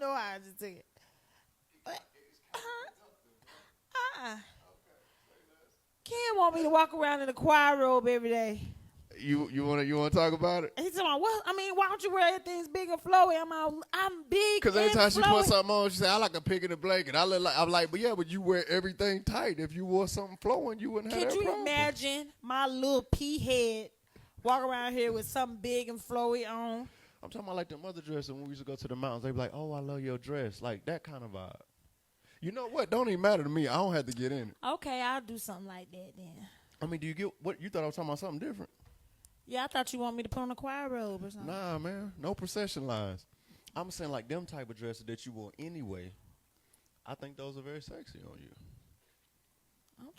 know how I just took it. But, Ken want me to walk around in a choir robe every day. You wanna talk about it? He said, "Well, I mean, why don't you wear everything's big and flowy?" I'm big. Because every and time she flowy. put something on, she say, "I like a pig in a blanket." I'm like, but you wear everything tight. If you wore something flowing, you wouldn't have that Could you problem. imagine my little pea head walk around here with something big and flowy on? I'm talking about like them other dresses when we used to go to the mountains. They be like, "Oh, I love your dress," like that kind of vibe. You know what? Don't even matter to me. I don't have to get in it. Okay, I'll do something like that then. I mean, do you get what you thought I was talking about? Something different? Yeah, I thought you want me to put on a choir robe or something. Nah, man. No procession lines. I'm saying like them type of dresses that you wore anyway. I think those are very sexy on you.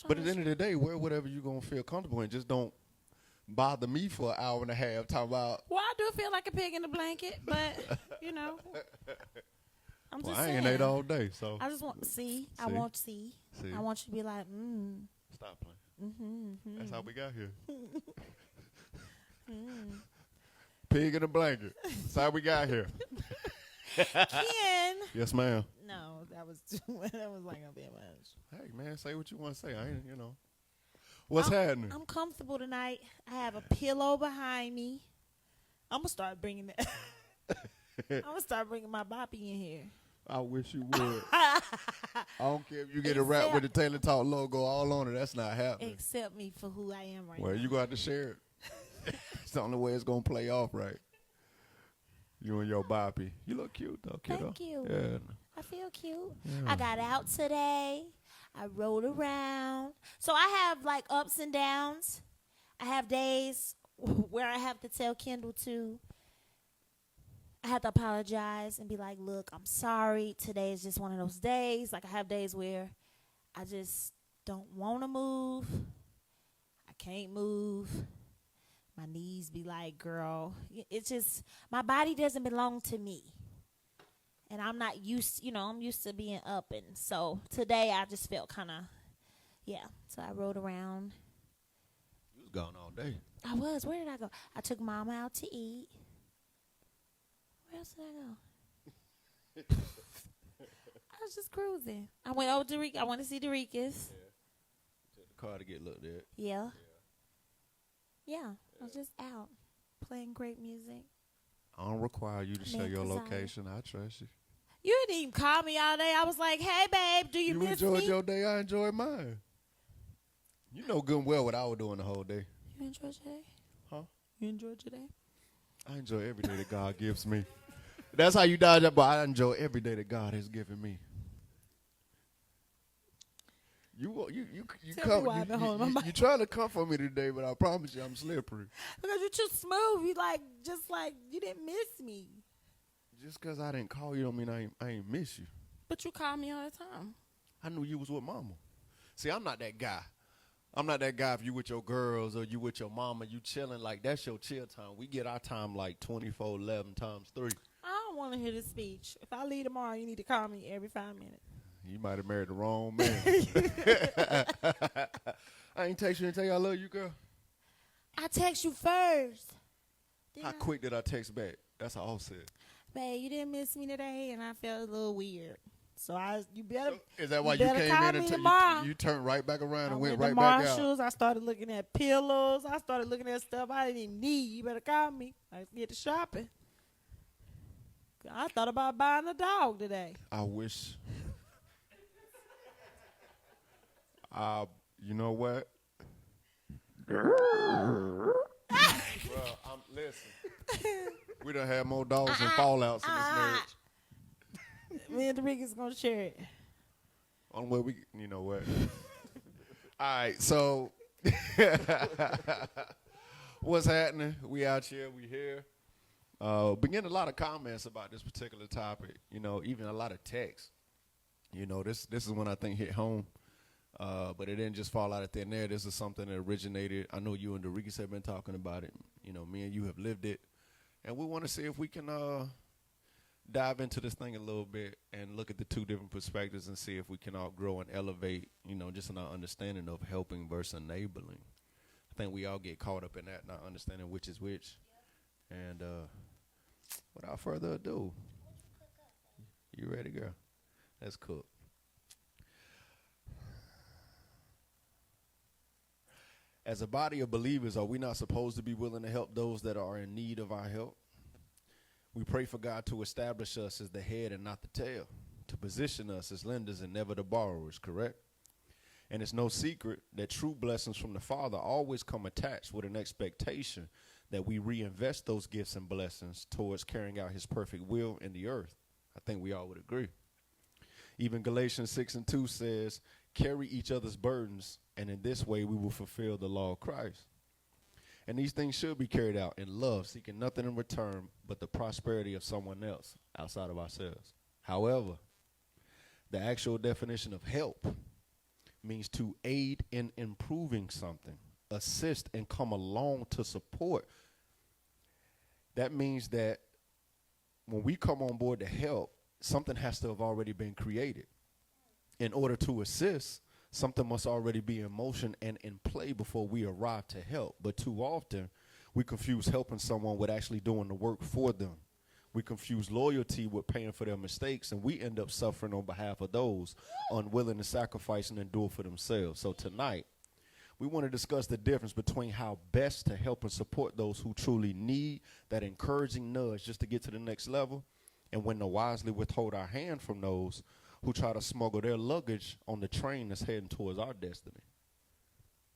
But at the end of the day, wear whatever you're going to feel comfortable in. Just don't bother me for an hour and a half talking about. Well, I do feel like a pig in a blanket, but, you know. I'm just saying. I ain't ate all day, so. I just want to see. I want to see. I want you to be like, Stop playing. That's how we got here. Pig in a blanket. That's how we got here. Ken. Yes, ma'am. No, that was like a bit much. Hey, man, say what you want to say. I ain't, What's happening? I'm comfortable tonight. I have a pillow behind me. I'm going to start bringing that. I'm going to start bringing my boppy in here. I wish you would. I don't care if you get a wrap with the Taylor Talk logo all on it. That's not happening. Accept me for who I am right now. Well, you got to share it. It's the only way it's going to play off right. You and your boppy. You look cute, though, kiddo. Thank you. Yeah. I feel cute. Yeah. I got out today. I rode around. So I have, like, ups and downs. I have days where I have to tell Kendall I have to apologize and be like, look, I'm sorry. Today is just one of those days. Like, I have days where I just don't want to move. I can't move. My knees be like, girl, it's just, my body doesn't belong to me. And I'm not used, I'm used to being up. And so today I just felt kind of, So I rode around. You was gone all day. I was. Where did I go? I took Mama out to eat. Where else did I go? I was just cruising. I went over to I went to see Dorica's. Yeah. Took the car to get looked at. Yeah. I was just out playing great music. I don't require you to share your location. I trust you. You didn't even call me all day. I was like, hey, babe, do you miss me? You enjoyed your day. I enjoyed mine. You know good and well what I was doing the whole day. You enjoyed your day? Huh? You enjoyed your day? I enjoy every day that God gives me. That's how you dodge that, but I enjoy every day that God has given me. You trying to comfort me today, but I promise you I'm slippery. Because you're too smooth. You didn't miss me. Just because I didn't call you don't mean I ain't miss you. But you call me all the time. I knew you was with mama. See, I'm not that guy. I'm not that guy if you with your girls or you with your mama, you chilling, like that's your chill time. We get our time like 24/11 times 3. I don't want to hear this speech. If I leave tomorrow, you need to call me every 5 minutes. You might have married the wrong man. I ain't text you and tell you I love you, girl. I text you first. How quick did I text back? That's all I said. Babe, you didn't miss me today, and I felt a little weird. So you better. So is that why you came in and you turned right back around and went right back out? Marshalls. I started looking at pillows. I started looking at stuff I didn't even need. You better call me. I get to shopping. I thought about buying a dog today. I wish. You know what? Bro, listen. We done had more dogs and fallouts in this marriage. Me and Dorica's gonna share it. On where you know what? All right, so what's happening? We out here, we here. Been getting a lot of comments about this particular topic. Even a lot of text. This is when I think hit home. But it didn't just fall out of thin air. This is something that originated. I know you and Dorica have been talking about it. Me and you have lived it. And we want to see if we can dive into this thing a little bit and look at the two different perspectives and see if we can all grow and elevate, just in our understanding of helping versus enabling. I think we all get caught up in that, not understanding which is which. And without further ado, You ready, girl? Let's cook. As a body of believers, are we not supposed to be willing to help those that are in need of our help? We pray for God to establish us as the head and not the tail, to position us as lenders and never the borrowers, correct? And it's no secret that true blessings from the Father always come attached with an expectation that we reinvest those gifts and blessings towards carrying out his perfect will in the earth. I think we all would agree. Even Galatians 6:2 says, carry each other's burdens, and in this way we will fulfill the law of Christ. And these things should be carried out in love, seeking nothing in return but the prosperity of someone else outside of ourselves. However, the actual definition of help means to aid in improving something, assist and come along to support. That means that when we come on board to help, something has to have already been created. In order to assist, something must already be in motion and in play before we arrive to help. But too often, we confuse helping someone with actually doing the work for them. We confuse loyalty with paying for their mistakes, and we end up suffering on behalf of those unwilling to sacrifice and endure for themselves. So tonight, we want to discuss the difference between how best to help and support those who truly need that encouraging nudge just to get to the next level, and when to wisely withhold our hand from those who try to smuggle their luggage on the train that's heading towards our destiny.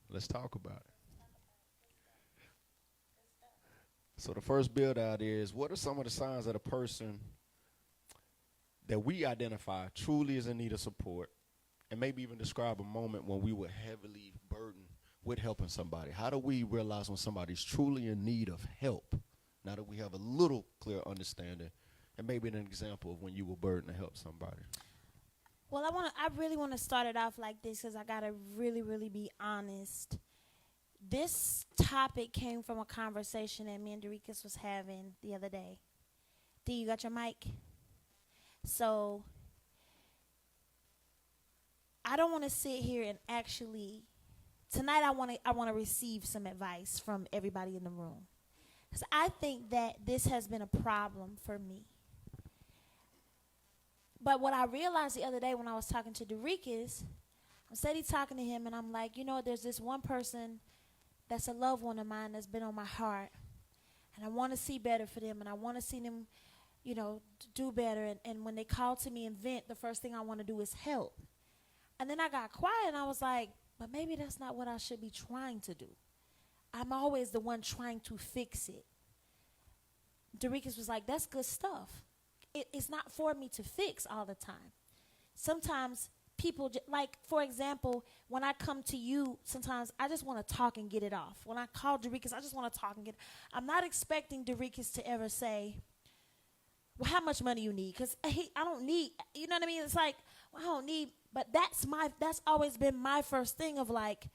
Let's talk about it. So the first build out is, what are some of the signs that a person that we identify truly is in need of support, and maybe even describe a moment when we were heavily burdened with helping somebody? How do we realize when somebody's truly in need of help, now that we have a little clear understanding, and maybe an example of when you were burdened to help somebody? Well, I really want to start it off like this because I got to really, really be honest. This topic came from a conversation that me and Derikas was having the other day. D, you got your mic? So I don't want to sit here and actually, tonight I want to receive some advice from everybody in the room. Because I think that this has been a problem for me. But what I realized the other day when I was talking to Derikas, I'm steady talking to him, and I'm like, there's this one person that's a loved one of mine that's been on my heart, and I want to see better for them, and I want to see them, do better. And when they call to me and vent, the first thing I want to do is help. And then I got quiet, and I was like, but maybe that's not what I should be trying to do. I'm always the one trying to fix it. Derikas was like, that's good stuff. It's not for me to fix all the time. Sometimes people, like, for example, when I come to you, sometimes I just want to talk and get it off. When I call Derikas, I just want to talk and I'm not expecting Derikas to ever say, well, how much money you need? Because I don't need, you know what I mean? It's like, well, I don't need, but that's always been my first thing of like,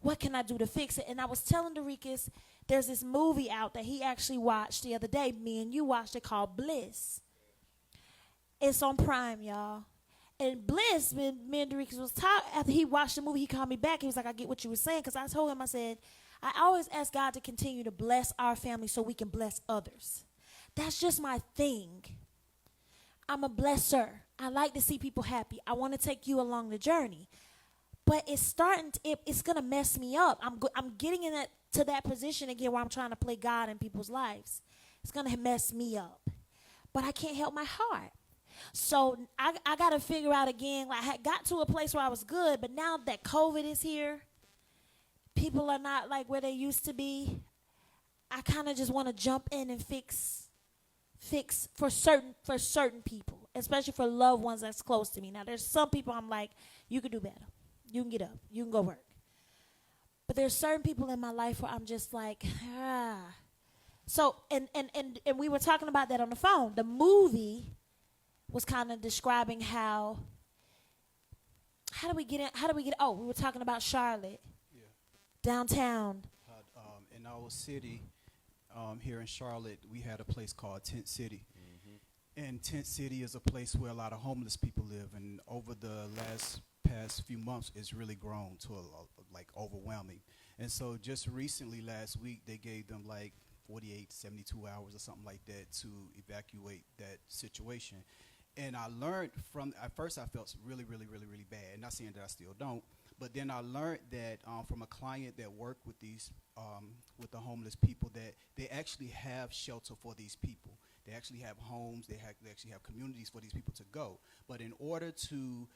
what can I do to fix it? And I was telling Derikas, there's this movie out that he actually watched the other day. Me and you watched it, called Bliss. It's on Prime, y'all. And Bliss, when me and Derikas was talking, after he watched the movie, he called me back. He was like, I get what you were saying. Because I told him, I said, I always ask God to continue to bless our family so we can bless others. That's just my thing. I'm a blesser. I like to see people happy. I want to take you along the journey. But it's going to mess me up. I'm getting to that position again where I'm trying to play God in people's lives. It's going to mess me up. But I can't help my heart. So I got to figure out again, like I had got to a place where I was good, but now that COVID is here, people are not like where they used to be. I kind of just want to jump in and fix for certain people, especially for loved ones that's close to me. Now there's some people I'm like, you can do better. You can get up. You can go work. But there's certain people in my life where I'm just like, ah. So and we were talking about that on the phone. The movie was kind of describing how do we get we were talking about Charlotte. Yeah. Downtown. In our city, here in Charlotte, we had a place called Tent City. Mm-hmm. And Tent City is a place where a lot of homeless people live. And over the past few months, it's really grown to like overwhelming. And so just recently, last week, they gave them like 48, 72 hours or something like that to evacuate that situation. And I learned from, at first I felt really, really, really, really bad. Not saying that I still don't, but then I learned that from a client that worked with with the homeless people, that they actually have shelter for these people. They actually have homes. They actually have communities for these people to go. But in order to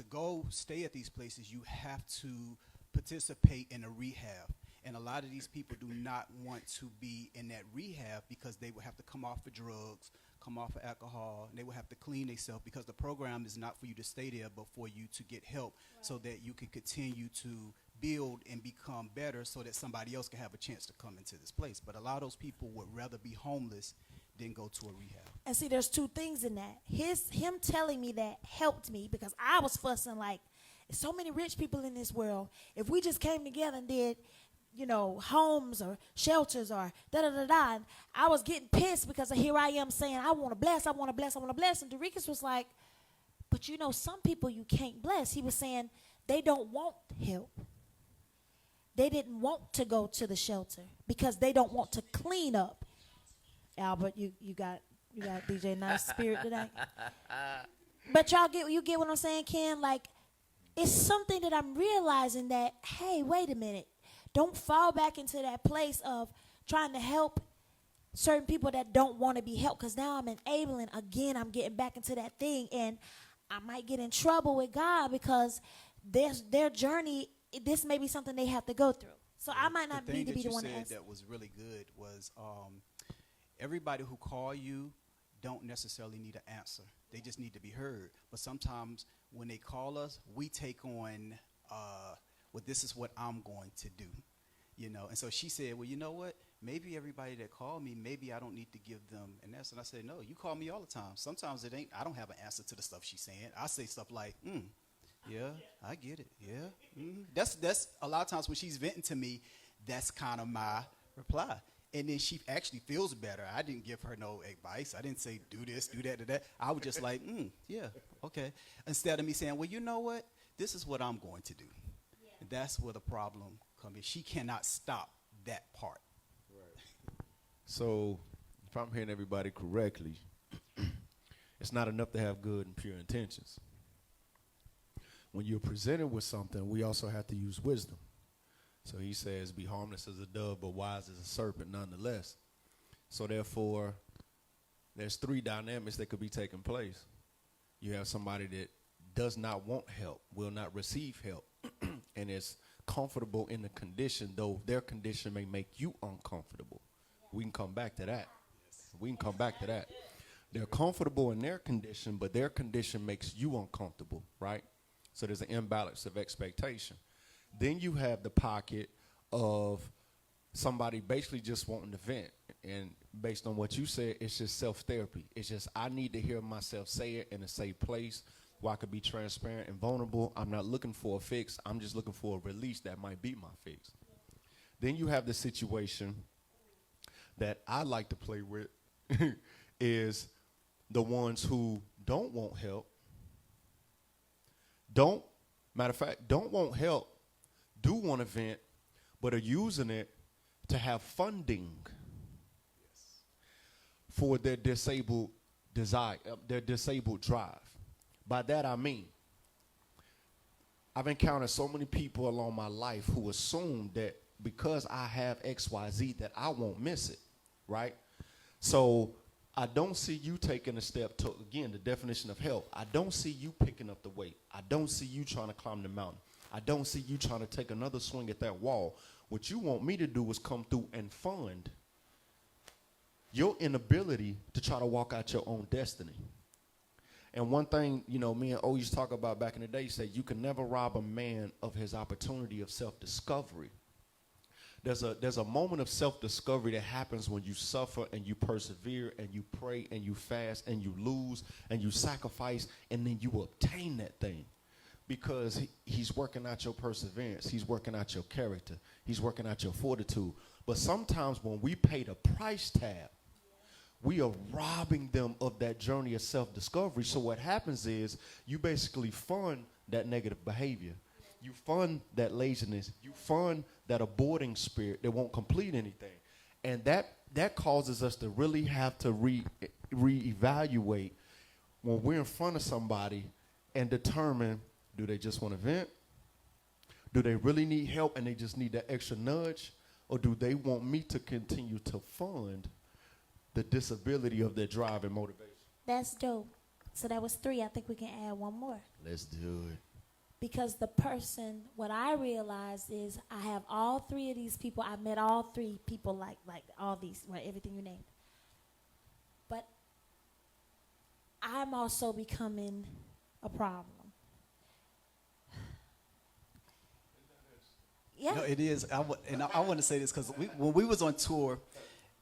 go stay at these places, you have to participate in a rehab. And a lot of these people do not want to be in that rehab because they will have to come off of drugs, come off of alcohol, and they will have to clean themselves, because the program is not for you to stay there, but for you to get help, right, so that you can continue to build and become better, so that somebody else can have a chance to come into this place. But a lot of those people would rather be homeless than go to a rehab. And see, there's two things in that. Him telling me that helped me, because I was fussing like, there's so many rich people in this world. If we just came together and did, homes or shelters or da-da-da-da. And I was getting pissed because here I am saying, I want to bless, I want to bless, I want to bless. And Derikas was like, but some people you can't bless. He was saying they don't want help. They didn't want to go to the shelter because they don't want to clean up. Albert, you got DJ Nice Spirit today. But you get what I'm saying, Ken? Like, it's something that I'm realizing that, hey, wait a minute. Don't fall back into that place of trying to help certain people that don't want to be helped, because now I'm enabling. Again, I'm getting back into that thing, and I might get in trouble with God because their journey, this may be something they have to go through. So I might not need to be the one to ask. That was really good was everybody who call you don't necessarily need an answer. They just need to be heard. But sometimes when they call us, we take on well, this is what I'm going to do, And so she said, well, you know what? Maybe everybody that called me, maybe I don't need to give them an answer. And I said, no, you call me all the time. Sometimes I don't have an answer to the stuff she's saying. I say stuff like, yeah, I get it. Yeah. That's a lot of times when she's venting to me, that's kind of my reply. And then she actually feels better. I didn't give her no advice. I didn't say, do this, do that, do that. I was just like, yeah, okay. Instead of me saying, well, you know what? This is what I'm going to do. And that's where the problem comes in. She cannot stop that part. Right. So if I'm hearing everybody correctly, it's not enough to have good and pure intentions. When you're presented with something, we also have to use wisdom. So he says, be harmless as a dove, but wise as a serpent nonetheless. So therefore, there's three dynamics that could be taking place. You have somebody that does not want help, will not receive help, and is comfortable in the condition, though their condition may make you uncomfortable. We can come back to that. We can come back to that. They're comfortable in their condition, but their condition makes you uncomfortable, right? So there's an imbalance of expectation. Then you have the pocket of somebody basically just wanting to vent. And based on what you said, it's just self-therapy. It's just I need to hear myself say it in a safe place where I could be transparent and vulnerable. I'm not looking for a fix. I'm just looking for a release that might be my fix. Then you have the situation that I like to play with is the ones who don't want help. Don't want help, do want to vent, but are using it to have funding for their disabled desire, their disabled drive. By that I mean, I've encountered so many people along my life who assume that because I have XYZ that I won't miss it, right? So I don't see you taking a step to, again, the definition of help. I don't see you picking up the weight. I don't see you trying to climb the mountain. I don't see you trying to take another swing at that wall. What you want me to do is come through and fund your inability to try to walk out your own destiny. And one thing, me and O used to talk about back in the day, you said you can never rob a man of his opportunity of self-discovery. There's a moment of self-discovery that happens when you suffer and you persevere and you pray and you fast and you lose and you sacrifice and then you obtain that thing. Because he's working out your perseverance. He's working out your character. He's working out your fortitude. But sometimes when we pay the price tag, we are robbing them of that journey of self-discovery. So what happens is you basically fund that negative behavior. You fund that laziness. You fund that aborting spirit that won't complete anything. And that causes us to really have to reevaluate when we're in front of somebody and determine, do they just want to vent? Do they really need help and they just need that extra nudge? Or do they want me to continue to fund the disability of their drive and motivation? That's dope. So that was 3. I think we can add one more. Let's do it. Because the person, what I realized is I have all 3 of these people. I met all 3 people like all these, right, everything you named. But I'm also becoming a problem. Yeah. No, it is. I want to say this because when we was on tour,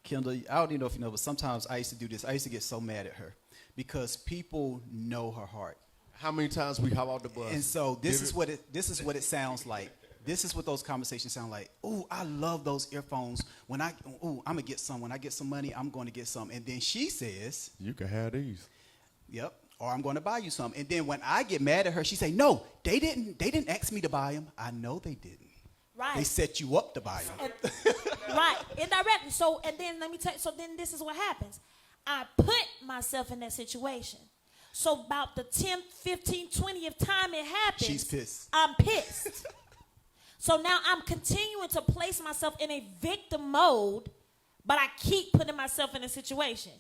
Kendall, I don't even know if you know, but sometimes I used to do this. I used to get so mad at her because people know her heart. How many times we hop out the bus? And so this is what it sounds like. This is what those conversations sound like. Ooh, I love those earphones. I'm gonna get some. When I get some money, I'm going to get some. And then she says, you can have these. Yep. Or I'm going to buy you some. And then when I get mad at her, she say, no, they didn't ask me to buy them. I know they didn't. Right. They set you up to buy them. Right. Indirectly. So, and then let me tell you, so then this is what happens. I put myself in that situation. So about the 10th, 15th, 20th time it happens, she's pissed. I'm pissed. So now I'm continuing to place myself in a victim mode, but I keep putting myself in a situation.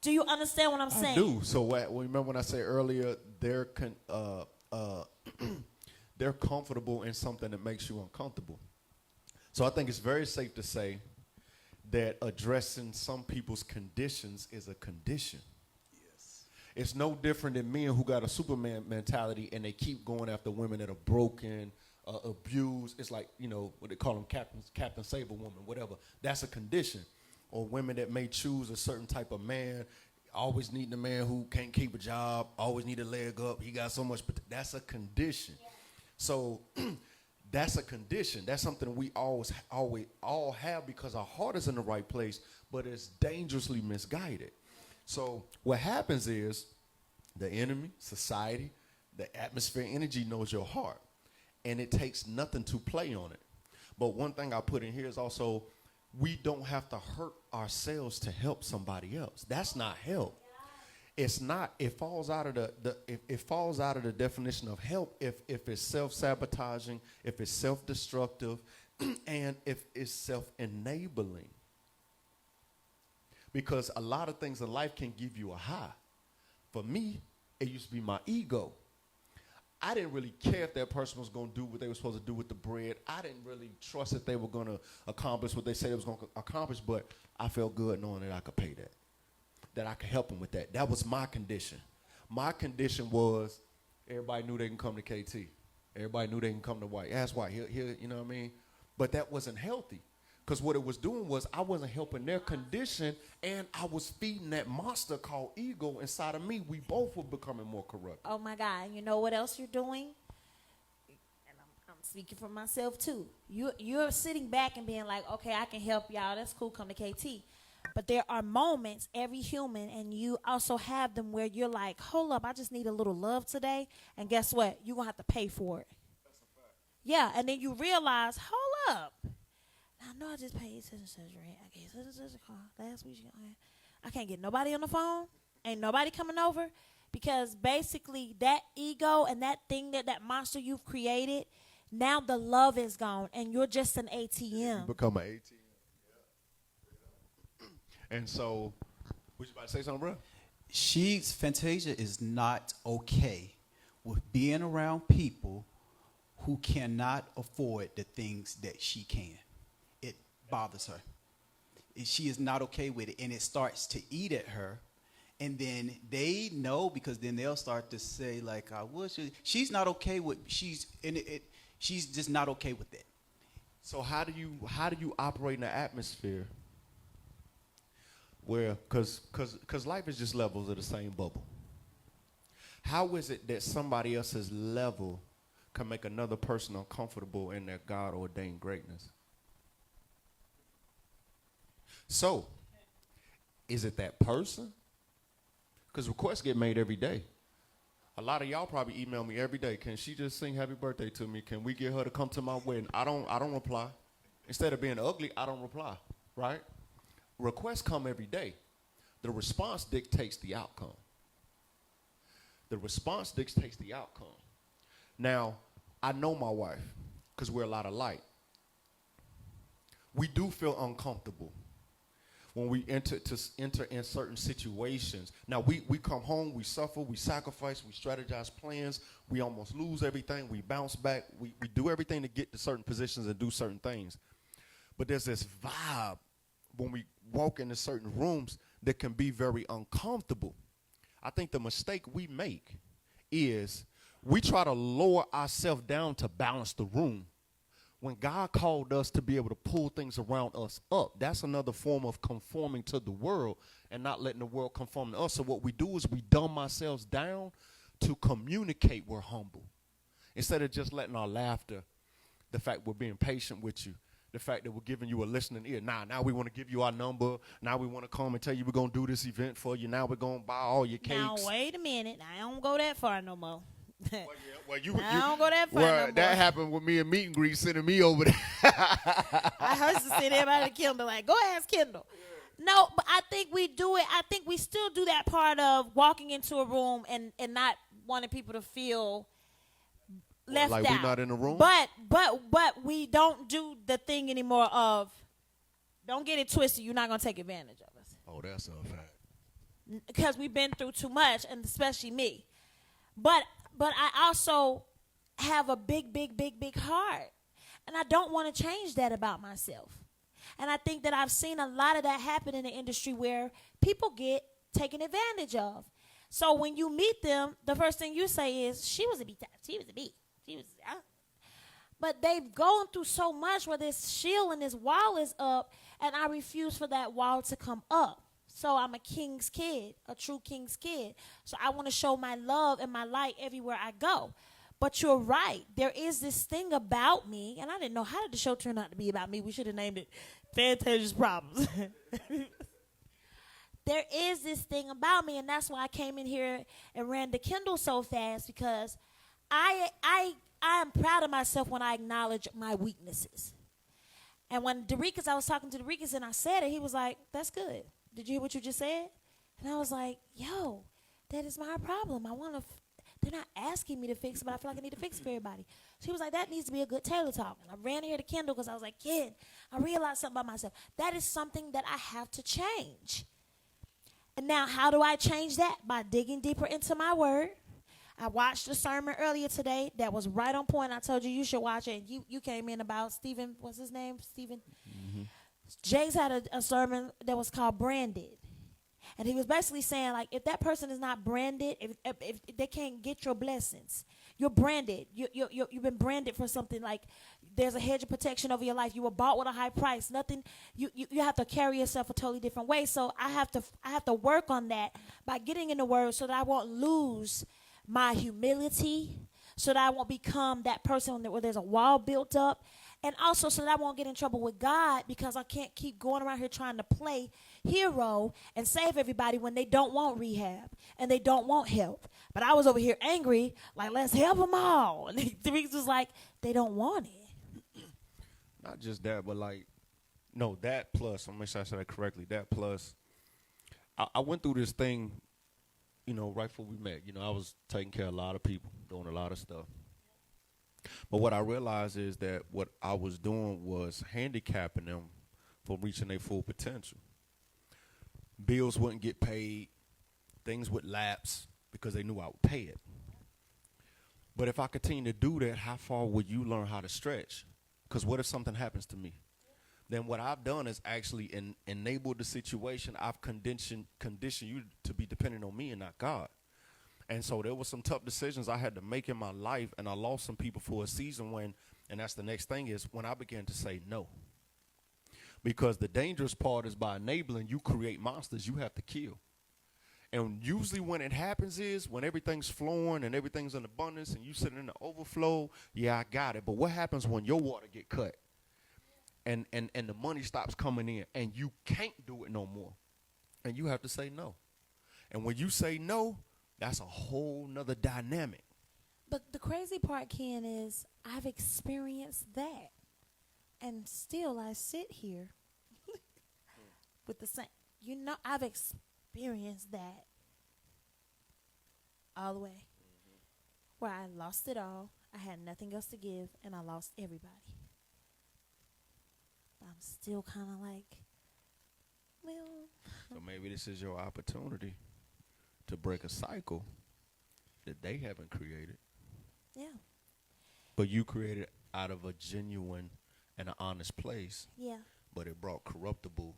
Do you understand what I'm saying? I do. So remember when I said earlier, they're comfortable in something that makes you uncomfortable. So I think it's very safe to say that addressing some people's conditions is a condition. Yes. It's no different than men who got a Superman mentality and they keep going after women that are broken, abused. It's like, what they call them, Captain Saber woman, whatever. That's a condition. Or women that may choose a certain type of man, always needing a man who can't keep a job, always need a leg up. He got so much, that's a condition. Yeah. So that's a condition. That's something we always all have because our heart is in the right place, but it's dangerously misguided. So what happens is the enemy, society, the atmosphere, energy knows your heart, and it takes nothing to play on it. But one thing I put in here is also we don't have to hurt ourselves to help somebody else. That's not help. It's not. It falls out of it falls out of the definition of help if it's self-sabotaging, if it's self-destructive, and if it's self-enabling. Because a lot of things in life can give you a high. For me, it used to be my ego. I didn't really care if that person was going to do what they were supposed to do with the bread. I didn't really trust that they were going to accomplish what they said they was going to accomplish, but I felt good knowing that I could pay that I could help them with that. That was my condition. My condition was everybody knew they can come to KT. Everybody knew they can come to White. Ask White. Here, you know what I mean? But that wasn't healthy. Because what it was doing was I wasn't helping their condition, and I was feeding that monster called ego inside of me. We both were becoming more corrupt. Oh, my God. You know what else you're doing? And I'm speaking for myself, too. You're sitting back and being like, okay, I can help y'all. That's cool. Come to KT. But there are moments, every human, and you also have them where you're like, hold up, I just need a little love today. And guess what? You're going to have to pay for it. That's a fact. Yeah, and then you realize, hold up. I know I just paid such and such rent. I gave such and such a car last week. I can't get nobody on the phone. Ain't nobody coming over. Because basically that ego and that thing, that monster you've created, now the love is gone and you're just an ATM. You become an ATM. Yeah. And so, was you about to say something, bro? Fantasia is not okay with being around people who cannot afford the things that she can. It bothers her. She is not okay with it, and it starts to eat at her. And then they know, because then they'll start to say, like, I wish she's not okay with, she's just not okay with it. So how do you operate in an atmosphere where, because life is just levels of the same bubble. How is it that somebody else's level can make another person uncomfortable in their God-ordained greatness? So, is it that person? Because requests get made every day. A lot of y'all probably email me every day. Can she just sing happy birthday to me? Can we get her to come to my wedding? I don't reply. Instead of being ugly, I don't reply, right? Requests come every day. The response dictates the outcome. The response dictates the outcome. Now, I know my wife because we're a lot alike. We do feel uncomfortable when we enter in certain situations. Now, we come home, we suffer, we sacrifice, we strategize plans, we almost lose everything, we bounce back, we do everything to get to certain positions and do certain things. But there's this vibe when we walk into certain rooms that can be very uncomfortable. I think the mistake we make is we try to lower ourselves down to balance the room. When God called us to be able to pull things around us up, that's another form of conforming to the world and not letting the world conform to us. So what we do is we dumb ourselves down to communicate we're humble. Instead of just letting our laughter, the fact we're being patient with you, the fact that we're giving you a listening ear. Now we want to give you our number. Now we want to come and tell you we're going to do this event for you. Now we're going to buy all your cakes. Now, wait a minute. I don't go that far no more. Well, you I don't go that far no more. That happened with me and Meet and Greet sending me over there. I used to sit there by the Kendall like, go ask Kendall. No, but I think we do it. I think we still do that part of walking into a room and not wanting people to feel left like out. We're not in the room? But we don't do the thing anymore of, don't get it twisted, you're not going to take advantage of us. Oh, that's a fact. Because we've been through too much, and especially me. But I also have a big heart. And I don't want to change that about myself. And I think that I've seen a lot of that happen in the industry where people get taken advantage of. So when you meet them, the first thing you say is, she was a B type. She was a B. She was, But they've gone through so much where this shield and this wall is up, and I refuse for that wall to come up. So I'm a king's kid, a true king's kid. So I want to show my love and my light everywhere I go. But you're right. There is this thing about me, and I didn't know, how did the show turn out to be about me? We should have named it Fantasia's Problems. There is this thing about me, and that's why I came in here and ran the Kendall so fast, because I am proud of myself when I acknowledge my weaknesses. And when I was talking to Derikas and I said it, he was like, that's good. Did you hear what you just said? And I was like, yo, that is my problem. They're not asking me to fix it, but I feel like I need to fix it for everybody. She was like, that needs to be a good Taylor talk. And I ran here to Kendall because I was like, kid, I realized something about myself. That is something that I have to change. And now, how do I change that? By digging deeper into my word. I watched a sermon earlier today that was right on point. I told you should watch it. And you came in about Stephen, what's his name? Stephen? Mm-hmm. James had a sermon that was called Branded. And he was basically saying, like, if that person is not branded, if they can't get your blessings, you're branded. You've been branded for something. Like, there's a hedge of protection over your life. You were bought with a high price. Nothing. You have to carry yourself a totally different way. So I have to work on that by getting in the word so that I won't lose my humility, so that I won't become that person where there's a wall built up. And also so that I won't get in trouble with God, because I can't keep going around here trying to play hero and save everybody when they don't want rehab and they don't want help. But I was over here angry, like, let's help them all. And the reason was like, they don't want it. Not just that, but like, no, that plus, I'm going to make sure I said that correctly, that plus, I went through this thing, right before we met. I was taking care of a lot of people, doing a lot of stuff. But what I realized is that what I was doing was handicapping them from reaching their full potential. Bills wouldn't get paid. Things would lapse because they knew I would pay it. But if I continue to do that, how far would you learn how to stretch? Because what if something happens to me? Then what I've done is actually enabled the situation. I've conditioned you to be dependent on me and not God. And so there were some tough decisions I had to make in my life, and I lost some people for a season and that's the next thing is when I began to say no. Because the dangerous part is by enabling, you create monsters you have to kill. And usually when it happens is when everything's flowing and everything's in abundance and you sitting in the overflow, yeah, I got it. But what happens when your water get cut and the money stops coming in and you can't do it no more? And you have to say no. And when you say no, that's a whole nother dynamic. But the crazy part, Ken, is I've experienced that. And still I sit here with the same. I've experienced that all the way, where I lost it all. I had nothing else to give, and I lost everybody. But I'm still kind of like, well, So maybe this is your opportunity to break a cycle that they haven't created, yeah, but you created out of a genuine and an honest place, yeah, but it brought corruptible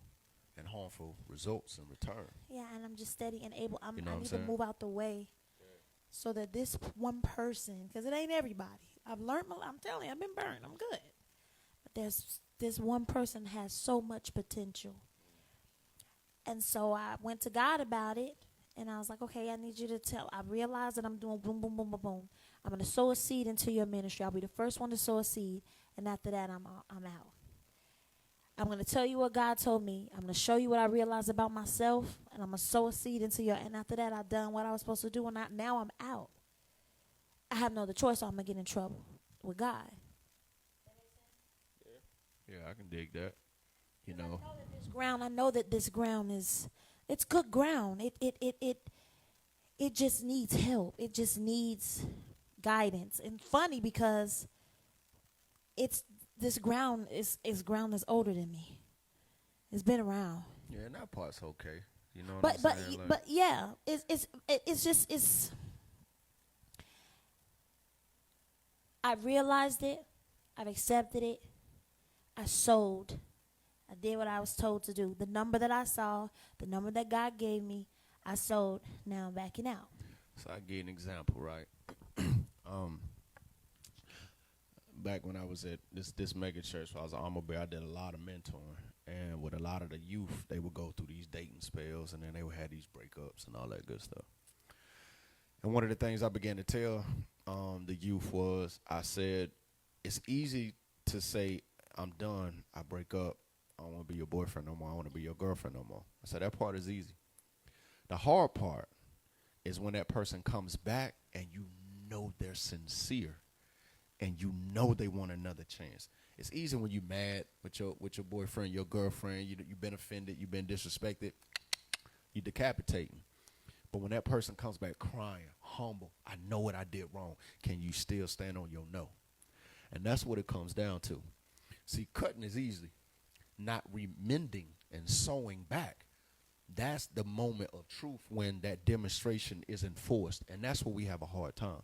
and harmful results in return. yeah. And I'm just steady and able. You know what I I'm need saying? to move out the way so that this one person, because it ain't everybody. I've learned. I'm telling you, I've been burned. I'm good. But there's this one person has so much potential. And so I went to God about it, and I was like, okay, I need you to tell. I realized that I'm doing boom, boom, boom, boom, boom. I'm going to sow a seed into your ministry. I'll be the first one to sow a seed, and after that, I'm out. I'm going to tell you what God told me. I'm going to show you what I realized about myself, and I'm going to sow a seed into your, and after that, I've done what I was supposed to do, and now I'm out. I have no other choice, or I'm going to get in trouble with God. Yeah, I can dig that. You know, I know that this ground is, it's good ground. It just needs help. It just needs guidance. And funny because this ground is ground that's older than me. It's been around. yeah, and that part's okay. You know what But I'm saying? Like, but yeah, it's I realized it. I've accepted it. I sold. I did what I was told to do. The number that I saw, the number that God gave me, I sold. Now I'm backing out. so I give you an example, right? Back when I was at this mega church, I was an armor bearer. I did a lot of mentoring, and with a lot of the youth, they would go through these dating spells, and then they would have these breakups and all that good stuff. And one of the things I began to tell the youth was, I said, it's easy to say, I'm done, I break up, I don't want to be your boyfriend no more, I want to be your girlfriend no more. I said, that part is easy. The hard part is when that person comes back and you know they're sincere and you know they want another chance. It's easy when you mad with your boyfriend, your girlfriend, you've been offended, you've been disrespected, you decapitating. But when that person comes back crying, humble, I know what I did wrong, can you still stand on your no? And that's what it comes down to. See, cutting is easy. Not remending and sewing back, that's the moment of truth when that demonstration is enforced, and that's where we have a hard time.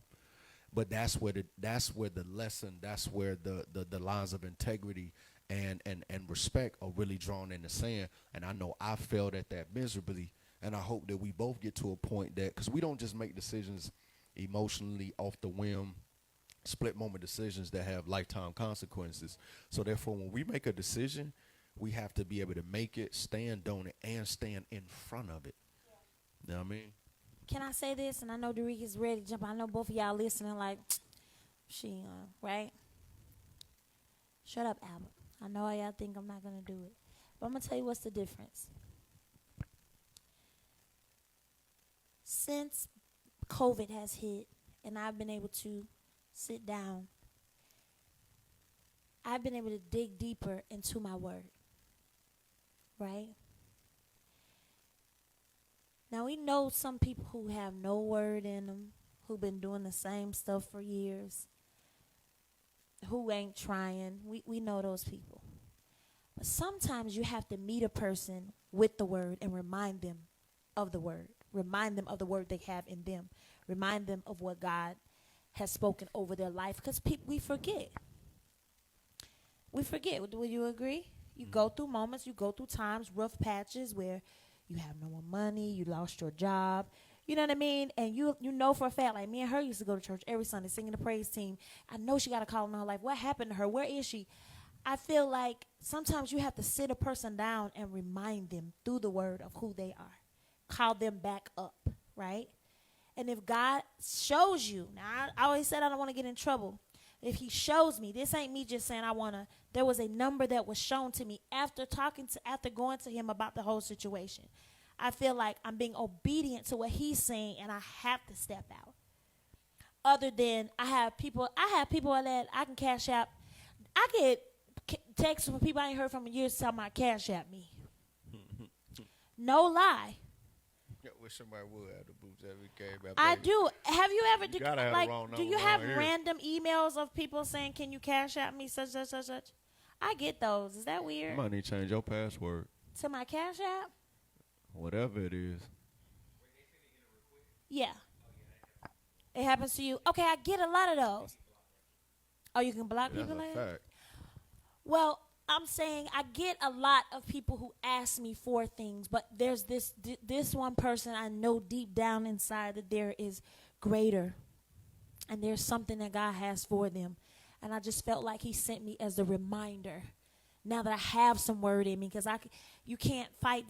But that's where the lesson, that's where the lines of integrity and respect are really drawn in the sand. And I know I failed at that miserably, and I hope that we both get to a point that, because we don't just make decisions emotionally off the whim, split moment decisions that have lifetime consequences. So therefore, when we make a decision, we have to be able to make it, stand on it, and stand in front of it. You know what I mean? Can I say this? And I know Darica's ready to jump. I know both of y'all listening like, right? Shut up, Albert. I know y'all think I'm not going to do it. But I'm going to tell you what's the difference. Since COVID has hit and I've been able to sit down, I've been able to dig deeper into my word. Right? Now, we know some people who have no word in them, who've been doing the same stuff for years, who ain't trying. We know those people. But sometimes you have to meet a person with the word and remind them of the word. Remind them of the word they have in them. Remind them of what God has spoken over their life. Because we forget. We forget. Would you agree? You go through moments, you go through times, rough patches where you have no more money, you lost your job, you know what I mean? And you know for a fact, like me and her used to go to church every Sunday singing the praise team. I know she got a call in her life. What happened to her? Where is she? I feel like sometimes you have to sit a person down and remind them through the word of who they are. Call them back up, right? And if God shows you, now I always said I don't want to get in trouble. If he shows me, this ain't me just saying there was a number that was shown to me after going to him about the whole situation. I feel like I'm being obedient to what he's saying, and I have to step out. Other than I have people that I can cash out. I get texts from people I ain't heard from in years talking about cash out me. No lie. Yeah, wish somebody would have the boots every game. I do. Have you ever You gotta have the like? wrong Do you number have around here. random emails of people saying, "Can you cash out me such such such such"? I get those. Is that You weird? might need to change your password. To my cash app? Whatever it is. Yeah. It happens to you. Okay, I get a lot of those. Oh, you can block That's people a like that? fact. Well, I'm saying I get a lot of people who ask me for things, but there's this one person I know deep down inside that there is greater, and there's something that God has for them, and I just felt like He sent me as a reminder. Now that I have some word in me, because you can't fight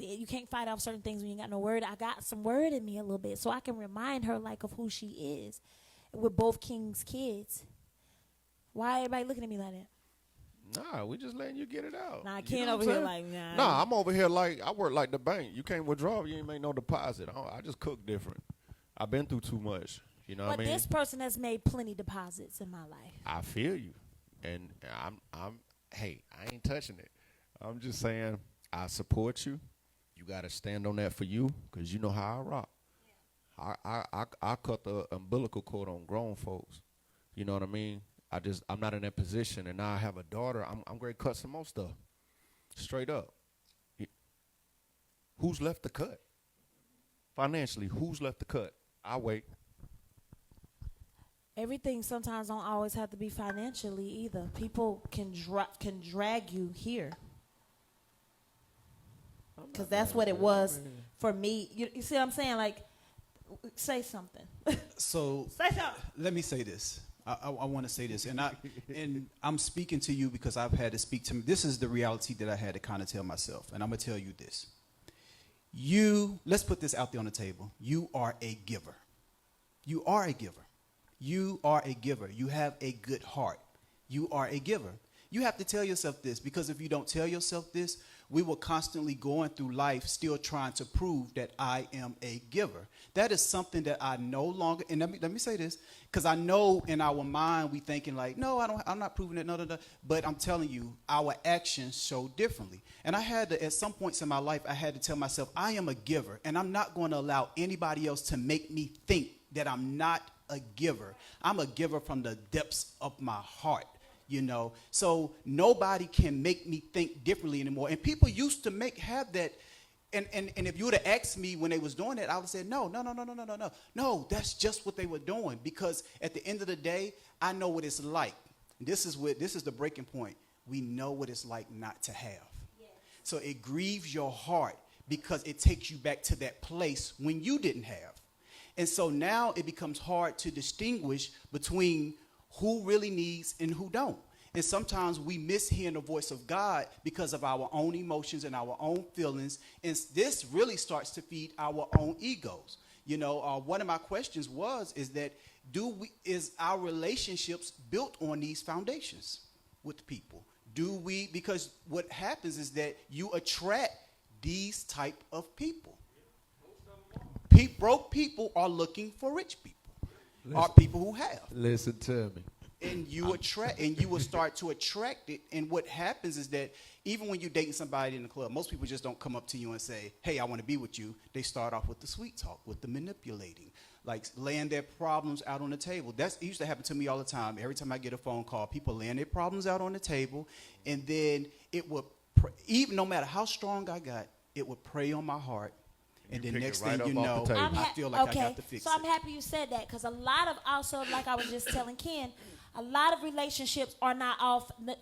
off certain things when you got no word. I got some word in me a little bit, so I can remind her like of who she is. We're both King's kids. Why everybody looking at me like that? Nah, we just letting you get it out. Nah, You Ken know over what here I'm like, saying? nah. Nah, I'm over here like, I work like the bank. You can't withdraw if you ain't make no deposit. I just cook different. I've been through too much. You know what I But mean? this person has made plenty deposits in my life. I feel you. And hey, I ain't touching it. I'm just saying I support you. You got to stand on that for you, because you know how I rock. I cut the umbilical cord on grown folks. You know what I mean? I'm not in that position, and now I have a daughter. I'm going to cut some more stuff. Straight up. Who's left to cut? Financially, who's left to cut? I'll wait. Everything sometimes don't always have to be financially either. People can drag you here. Because that's what it was for me. You see what I'm saying? Like, say something. So Say something. let me say this. I want to say this, and I'm speaking to you because I've had to speak to me. This is the reality that I had to kind of tell myself, and I'm gonna tell you this. Let's put this out there on the table. You are a giver. You are a giver. You are a giver. You have a good heart. You are a giver. You have to tell yourself this, because if you don't tell yourself this, we will constantly going through life still trying to prove that I am a giver. That is something that I no longer, and let me say this, because I know in our mind we thinking like, no, I'm not proving it, no. But I'm telling you, our actions show differently. And I had to, at some points in my life, I had to tell myself, I am a giver, and I'm not going to allow anybody else to make me think that I'm not a giver. I'm a giver from the depths of my heart. You know, so nobody can make me think differently anymore. And people used to have that. And if you would have asked me when they was doing that, I would have said, no. No, that's just what they were doing. Because at the end of the day, I know what it's like. This is the breaking point. We know what it's like not to have. Yes. So it grieves your heart because it takes you back to that place when you didn't have. And so now it becomes hard to distinguish between who really needs and who don't. And sometimes we miss hearing the voice of God because of our own emotions and our own feelings. And this really starts to feed our own egos. You know, one of my questions is our relationships built on these foundations with people? Because what happens is that you attract these type of people. Broke people are looking for rich people. Are people who have. Listen to me. And you will start to attract it. And what happens is that even when you're dating somebody in the club, most people just don't come up to you and say, hey, I want to be with you. They start off with the sweet talk, with the manipulating, like laying their problems out on the table. It used to happen to me all the time. Every time I get a phone call, people laying their problems out on the table. And then it would, even no matter how strong I got, it would prey on my heart. And the next thing you know, I feel like I got to fix it. So I'm happy you said that, because a lot of, also, like I was just telling Ken, a lot of relationships are not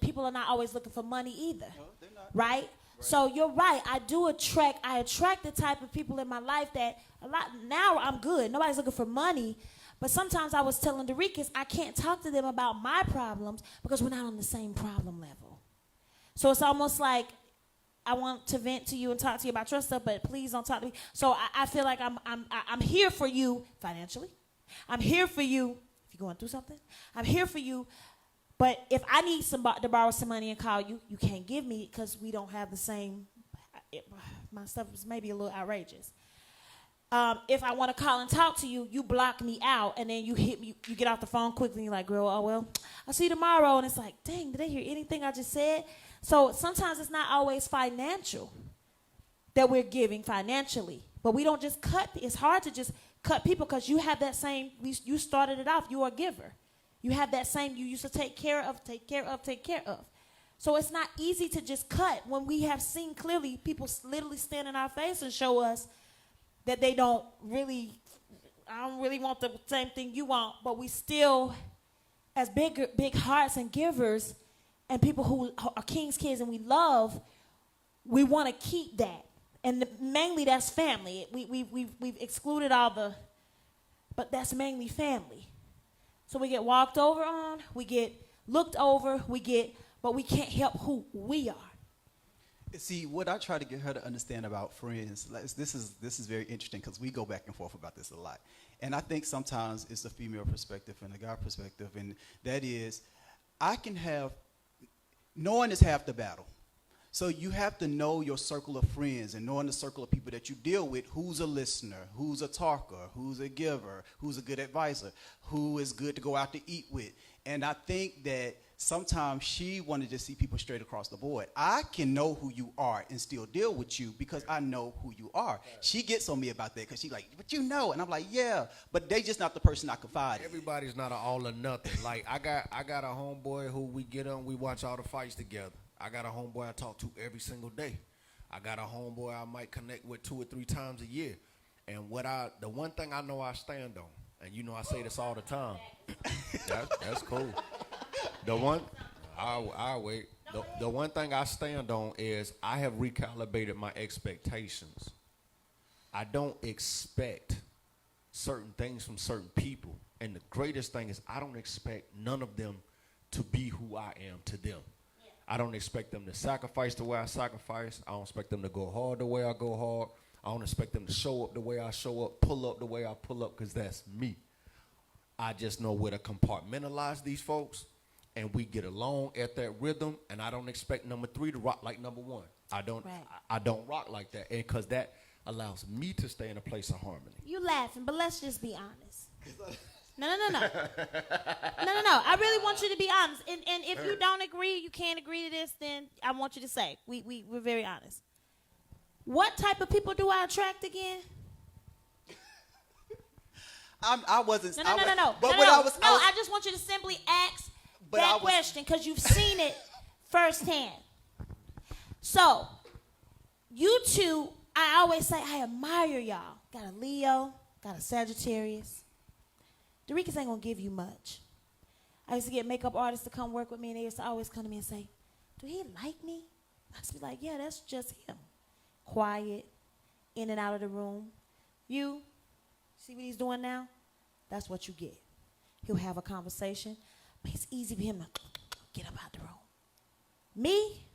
people are not always looking for money either. No, they're not. Right? So you're right. I attract the type of people in my life that now I'm good. Nobody's looking for money. But sometimes I was telling Derikas, I can't talk to them about my problems because we're not on the same problem level. So it's almost like, I want to vent to you and talk to you about your stuff, but please don't talk to me. So I feel like I'm here for you financially. I'm here for you if you're going through something. I'm here for you. But if I need to borrow some money and call you, you can't give me because we don't have the same. My stuff is maybe a little outrageous. If I want to call and talk to you, you block me out, and then you hit me. You get off the phone quickly, and you're like, girl, oh, well, I'll see you tomorrow. And it's like, dang, did they hear anything I just said? So sometimes it's not always financial that we're giving financially. But we don't just cut. It's hard to just cut people because you have that same, you started it off. You are a giver. You have that same, you used to take care of. So it's not easy to just cut when we have seen clearly people literally stand in our face and show us that they don't really, I don't really want the same thing you want, but we still, as big hearts and givers and people who are King's kids and we love, we want to keep that. And mainly that's family. We've excluded all the, but that's mainly family. So we get walked over on, we get looked over, but we can't help who we are. See, what I try to get her to understand about friends, this is very interesting because we go back and forth about this a lot. And I think sometimes it's a female perspective and a guy perspective, and that is, knowing is half the battle. So you have to know your circle of friends and knowing the circle of people that you deal with, who's a listener, who's a talker, who's a giver, who's a good advisor, who is good to go out to eat with. And I think that sometimes she wanted to see people straight across the board. I can know who you are and still deal with you because I know who you are. She gets on me about that because she's like, but you know. And I'm like, yeah, but they just not the person I confide in. Everybody's not an all or nothing. Like, I got a homeboy who we get on, we watch all the fights together. I got a homeboy I talk to every single day. I got a homeboy I might connect with 2 or 3 times a year. And the one thing I know I stand on, and you know I say this all the time. That's cool. The one, I'll wait. The one thing I stand on is I have recalibrated my expectations. I don't expect certain things from certain people. And the greatest thing is I don't expect none of them to be who I am to them. I don't expect them to sacrifice the way I sacrifice. I don't expect them to go hard the way I go hard. I don't expect them to show up the way I show up, pull up the way I pull up, because that's me. I just know where to compartmentalize these folks, and we get along at that rhythm, and I don't expect number 3 to rock like number 1. I don't rock like that, and because that allows me to stay in a place of harmony. You laughing, but let's just be honest. No. I really want you to be honest. And if you don't agree, you can't agree to this, then I want you to say. We're very honest. What type of people do I attract again? I wasn't. No. I just want you to simply ask that question because you've seen it firsthand. So, you two, I always say I admire y'all. Got a Leo, got a Sagittarius. The Ricans ain't gonna give you much. I used to get makeup artists to come work with me, and they used to always come to me and say, do he like me? I used to be like, yeah, that's just him. Quiet, in and out of the room. You, see what he's doing now? That's what you get. He'll have a conversation, but it's easy for him to get up out the room. Me,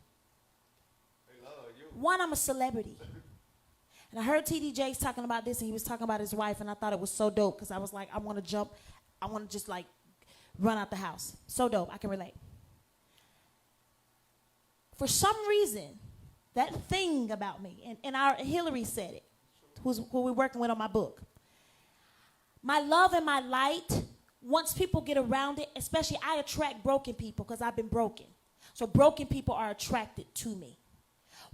one, I'm a celebrity. And I heard T.D. Jakes talking about this, and he was talking about his wife, and I thought it was so dope because I was like, I want to jump. I want to just, like, run out the house. So dope. I can relate. For some reason, that thing about me, and Hillary said it, who we're working with on my book. My love and my light, once people get around it, especially I attract broken people because I've been broken. So broken people are attracted to me.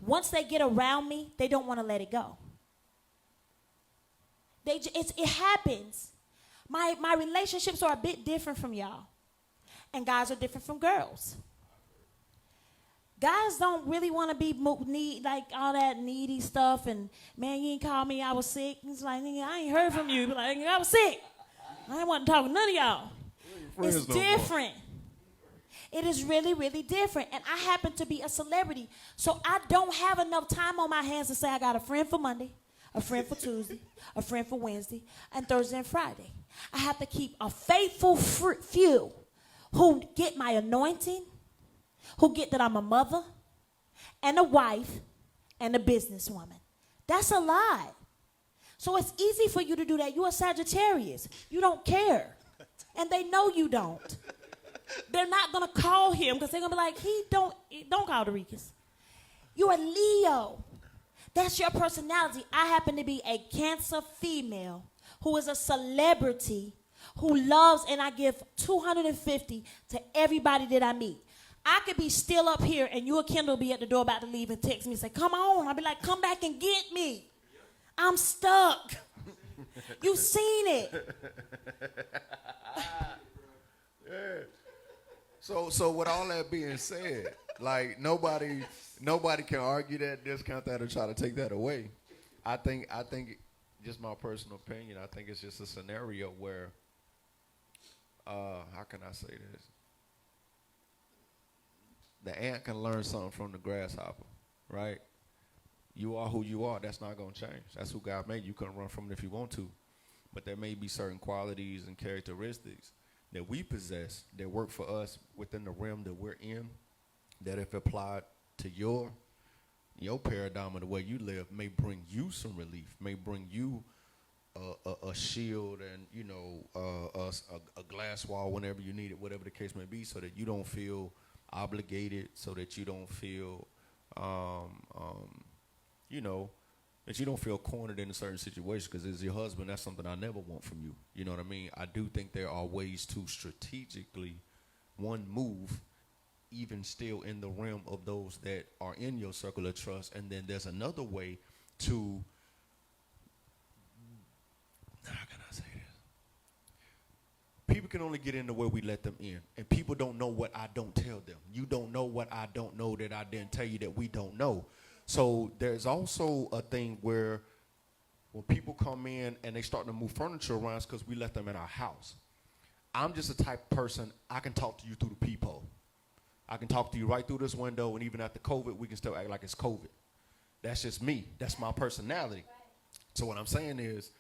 Once they get around me, they don't want to let it go. It happens. My relationships are a bit different from y'all. And guys are different from girls. Guys don't really want to be like all that needy stuff. And, man, you ain't called me, I was sick. It's like, nigga, I ain't heard from you. But like, I was sick. I ain't want to talk to none of y'all. It's different. It is really, really different. And I happen to be a celebrity. So I don't have enough time on my hands to say I got a friend for Monday, a friend for Tuesday, a friend for Wednesday, and Thursday and Friday. I have to keep a faithful few who get my anointing, who get that I'm a mother and a wife and a businesswoman. That's a lot. So it's easy for you to do that. You're a Sagittarius. You don't care. And they know you don't. They're not going to call him because they're going to be like, don't call the Ricans. You're a Leo. That's your personality. I happen to be a Cancer female who is a celebrity who loves, and I give 250 to everybody that I meet. I could be still up here and you or Kendall be at the door about to leave and text me and say, come on. I'll be like, come back and get me. I'm stuck. You seen it. So with all that being said, like nobody can argue that, discount that, or try to take that away. I think just my personal opinion, I think it's just a scenario where how can I say this? The ant can learn something from the grasshopper, right? You are who you are. That's not going to change. That's who God made. You couldn't run from it if you want to. But there may be certain qualities and characteristics that we possess that work for us within the realm that we're in, that if applied to your paradigm of the way you live may bring you some relief, may bring you a shield and, you know, a glass wall whenever you need it, whatever the case may be, so that you don't feel obligated, so that you don't feel, you know, that you don't feel cornered in a certain situation. Because as your husband, that's something I never want from you. You know what I mean? I do think there are ways to strategically, one, move, even still in the realm of those that are in your circle of trust. And then there's another way to, how can I say this? People can only get into where we let them in. And people don't know what I don't tell them. You don't know what I don't know that I didn't tell you that we don't know. So there's also a thing where when people come in and they start to move furniture around, it's because we let them in our house. I'm just the type of person, I can talk to you through the peephole. I can talk to you right through this window, and even after COVID, we can still act like it's COVID. That's just me. That's my personality. So what I'm saying is,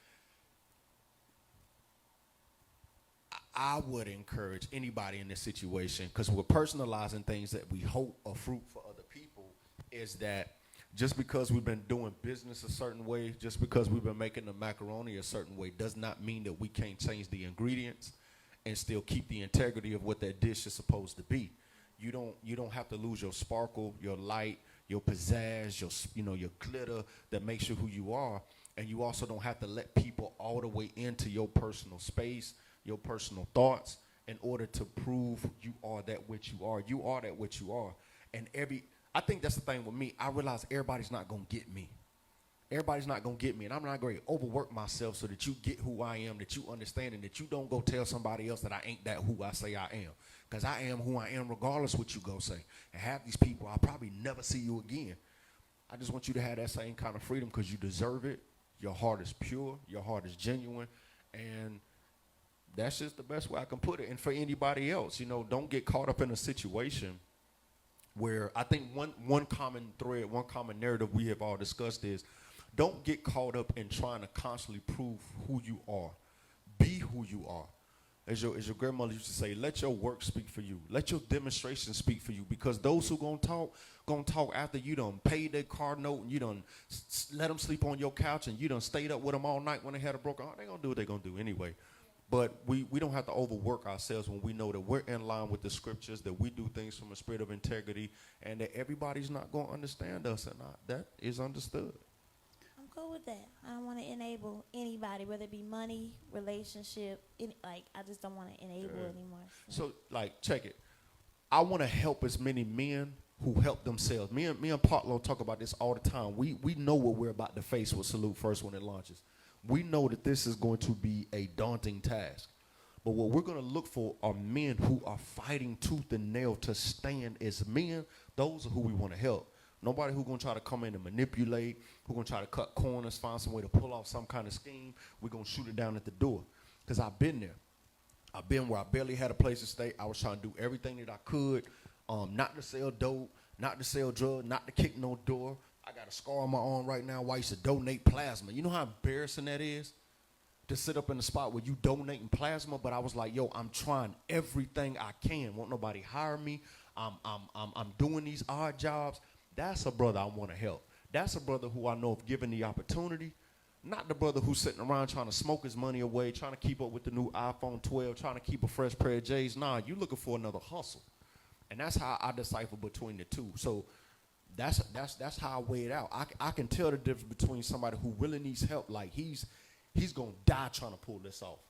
I would encourage anybody in this situation, because we're personalizing things that we hope are fruit for other people, is that just because we've been doing business a certain way, just because we've been making the macaroni a certain way, does not mean that we can't change the ingredients and still keep the integrity of what that dish is supposed to be. You don't have to lose your sparkle, your light, your pizzazz, your glitter that makes you who you are. And you also don't have to let people all the way into your personal space, your personal thoughts, in order to prove you are that which you are. You are that which you are. And I think that's the thing with me. I realize everybody's not going to get me. Everybody's not going to get me. And I'm not going to overwork myself so that you get who I am, that you understand, and that you don't go tell somebody else that I ain't that who I say I am. Because I am who I am regardless what you go say. And half these people, I'll probably never see you again. I just want you to have that same kind of freedom because you deserve it. Your heart is pure. Your heart is genuine. And that's just the best way I can put it. And for anybody else, don't get caught up in a situation where I think one common thread, one common narrative we have all discussed is, don't get caught up in trying to constantly prove who you are. Be who you are. As your grandmother used to say, let your work speak for you. Let your demonstration speak for you. Because those who gonna talk after you done paid their car note and you done let them sleep on your couch and you done stayed up with them all night when they had a broken heart. They gonna do what they gonna do anyway. But we don't have to overwork ourselves when we know that we're in line with the scriptures, that we do things from a spirit of integrity, and that everybody's not going to understand us, and that is understood. I'm cool with that. I don't want to enable anybody, whether it be money, relationship, I just don't want to enable anymore. So, check it. I want to help as many men who help themselves. Me and Potlow talk about this all the time. We know what we're about to face with Salute First when it launches. We know that this is going to be a daunting task. But what we're going to look for are men who are fighting tooth and nail to stand as men. Those are who we want to help. Nobody who's going to try to come in and manipulate, who's going to try to cut corners, find some way to pull off some kind of scheme. We're going to shoot it down at the door. Because I've been there. I've been where I barely had a place to stay. I was trying to do everything that I could, not to sell dope, not to sell drugs, not to kick no door. I got a scar on my arm right now where I used to donate plasma. You know how embarrassing that is? To sit up in the spot where you donating plasma, but I was like, yo, I'm trying everything I can. Won't nobody hire me. I'm doing these odd jobs. That's a brother I want to help. That's a brother who I know if given the opportunity, not the brother who's sitting around trying to smoke his money away, trying to keep up with the new iPhone 12, trying to keep a fresh pair of J's. Nah, you looking for another hustle. And that's how I decipher between the two. So that's how I weigh it out. I can tell the difference between somebody who really needs help, like he's going to die trying to pull this off.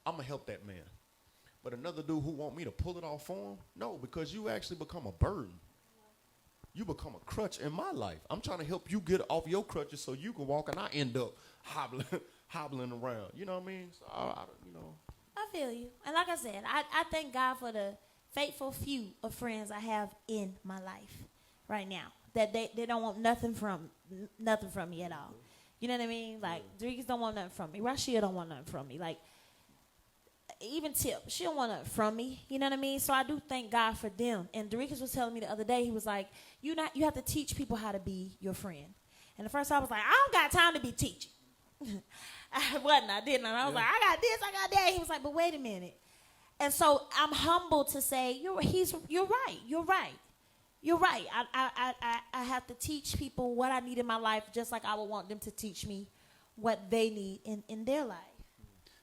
I'm going to help that man. But another dude who want me to pull it off for him, no, because you actually become a burden. you become a crutch in my life. I'm trying to help you get off your crutches so you can walk, and I end up hobbling around. You know what I mean? So I feel you. And like I said, I thank God for the faithful few of friends I have in my life right now. That they don't want nothing from me at all. You know what I mean? Like, Dorikas don't want nothing from me. Rashia don't want nothing from me. Like, even Tip, she don't want nothing from me. You know what I mean? So I do thank God for them. And Dorikas was telling me the other day, he was like, you have to teach people how to be your friend. And at first I was like, I don't got time to be teaching. I didn't. And I was like, I got this, I got that. He was like, but wait a minute. And so I'm humbled to say, you're right. I have to teach people what I need in my life, just like I would want them to teach me what they need in their life.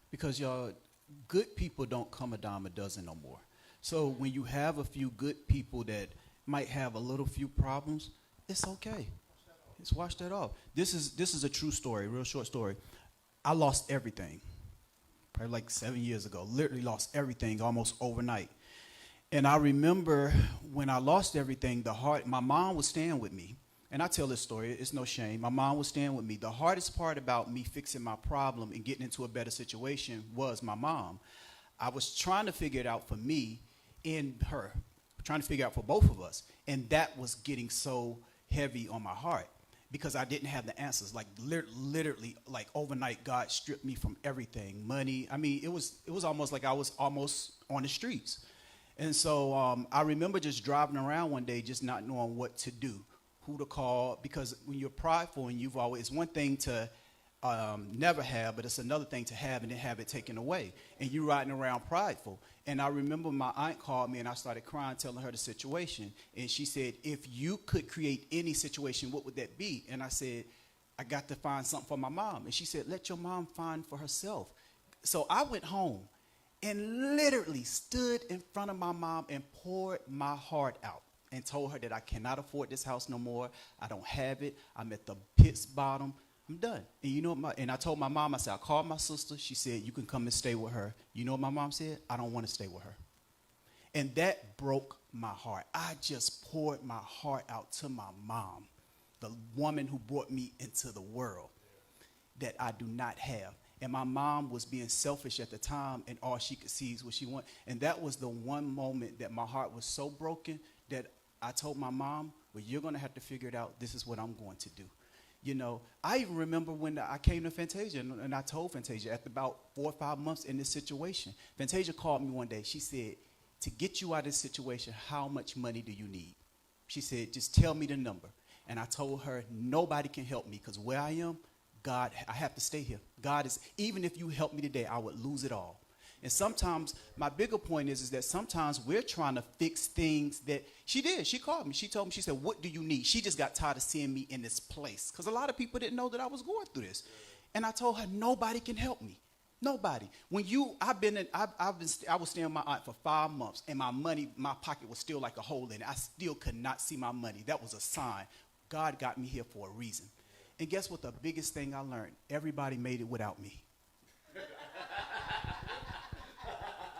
Because y'all, good people don't come a dime a dozen no more. So when you have a few good people that might have a little few problems, it's okay. Just wash that off. This is a true story, real short story. I lost everything, probably like 7 years ago. Literally lost everything almost overnight. And I remember when I lost everything, my mom was staying with me. And I tell this story, it's no shame. My mom was staying with me. The hardest part about me fixing my problem and getting into a better situation was my mom. I was trying to figure it out for me and her, trying to figure it out for both of us. And that was getting so heavy on my heart because I didn't have the answers. Like literally, like overnight, God stripped me from everything, money. I mean, it was almost like I was almost on the streets. And so I remember just driving around one day, just not knowing what to do, who to call, because when you're prideful and it's one thing to never have, but it's another thing to have and then have it taken away. And you riding around prideful. And I remember my aunt called me and I started crying, telling her the situation. And she said, if you could create any situation, what would that be? And I said, I got to find something for my mom. And she said, let your mom find for herself. So I went home and literally stood in front of my mom and poured my heart out and told her that I cannot afford this house no more. I don't have it. I'm at the pit's bottom. I'm done. And you know, and I told my mom, I said, I called my sister. She said, you can come and stay with her. You know what my mom said? I don't want to stay with her. And that broke my heart. I just poured my heart out to my mom, the woman who brought me into the world that I do not have. And my mom was being selfish at the time, and all she could see is what she wanted. And that was the one moment that my heart was so broken that I told my mom, well, you're going to have to figure it out. This is what I'm going to do. You know, I even remember when I came to Fantasia, and I told Fantasia after about 4 or 5 months in this situation, Fantasia called me one day. She said, to get you out of this situation, how much money do you need? She said, just tell me the number. And I told her, nobody can help me because where I am, God, I have to stay here. God is, even if you help me today, I would lose it all. And sometimes my bigger point is that sometimes we're trying to fix things that she did. She called me. She told me, she said, what do you need? She just got tired of seeing me in this place because a lot of people didn't know that I was going through this. And I told her, nobody can help me. Nobody. When I was staying with my aunt for 5 months and my pocket was still like a hole in it. I still could not see my money. That was a sign. God got me here for a reason. And guess what the biggest thing I learned? Everybody made it without me.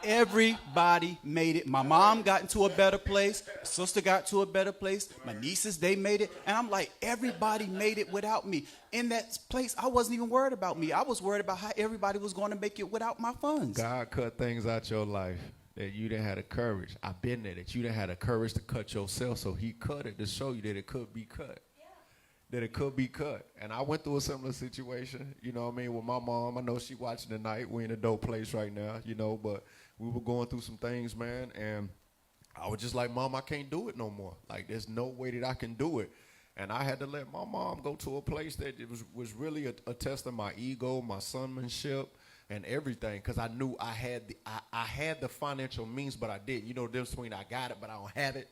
Everybody made it. My mom got into a better place. My sister got to a better place. My nieces, they made it. And I'm like, everybody made it without me. In that place, I wasn't even worried about me. I was worried about how everybody was going to make it without my funds. God cut things out your life that you didn't have the courage. I've been there, that you didn't have the courage to cut yourself. So he cut it to show you that it could be cut. That it could be cut. And I went through a similar situation, you know what I mean, with my mom. I know she watching tonight. We're in a dope place right now, you know, but we were going through some things, man, and I was just like, Mom, I can't do it no more. Like, there's no way that I can do it. And I had to let my mom go to a place that it was really a test of my ego, my sonmanship, and everything, because I knew I had the financial means, but I didn't. You know the difference between I got it, but I don't have it.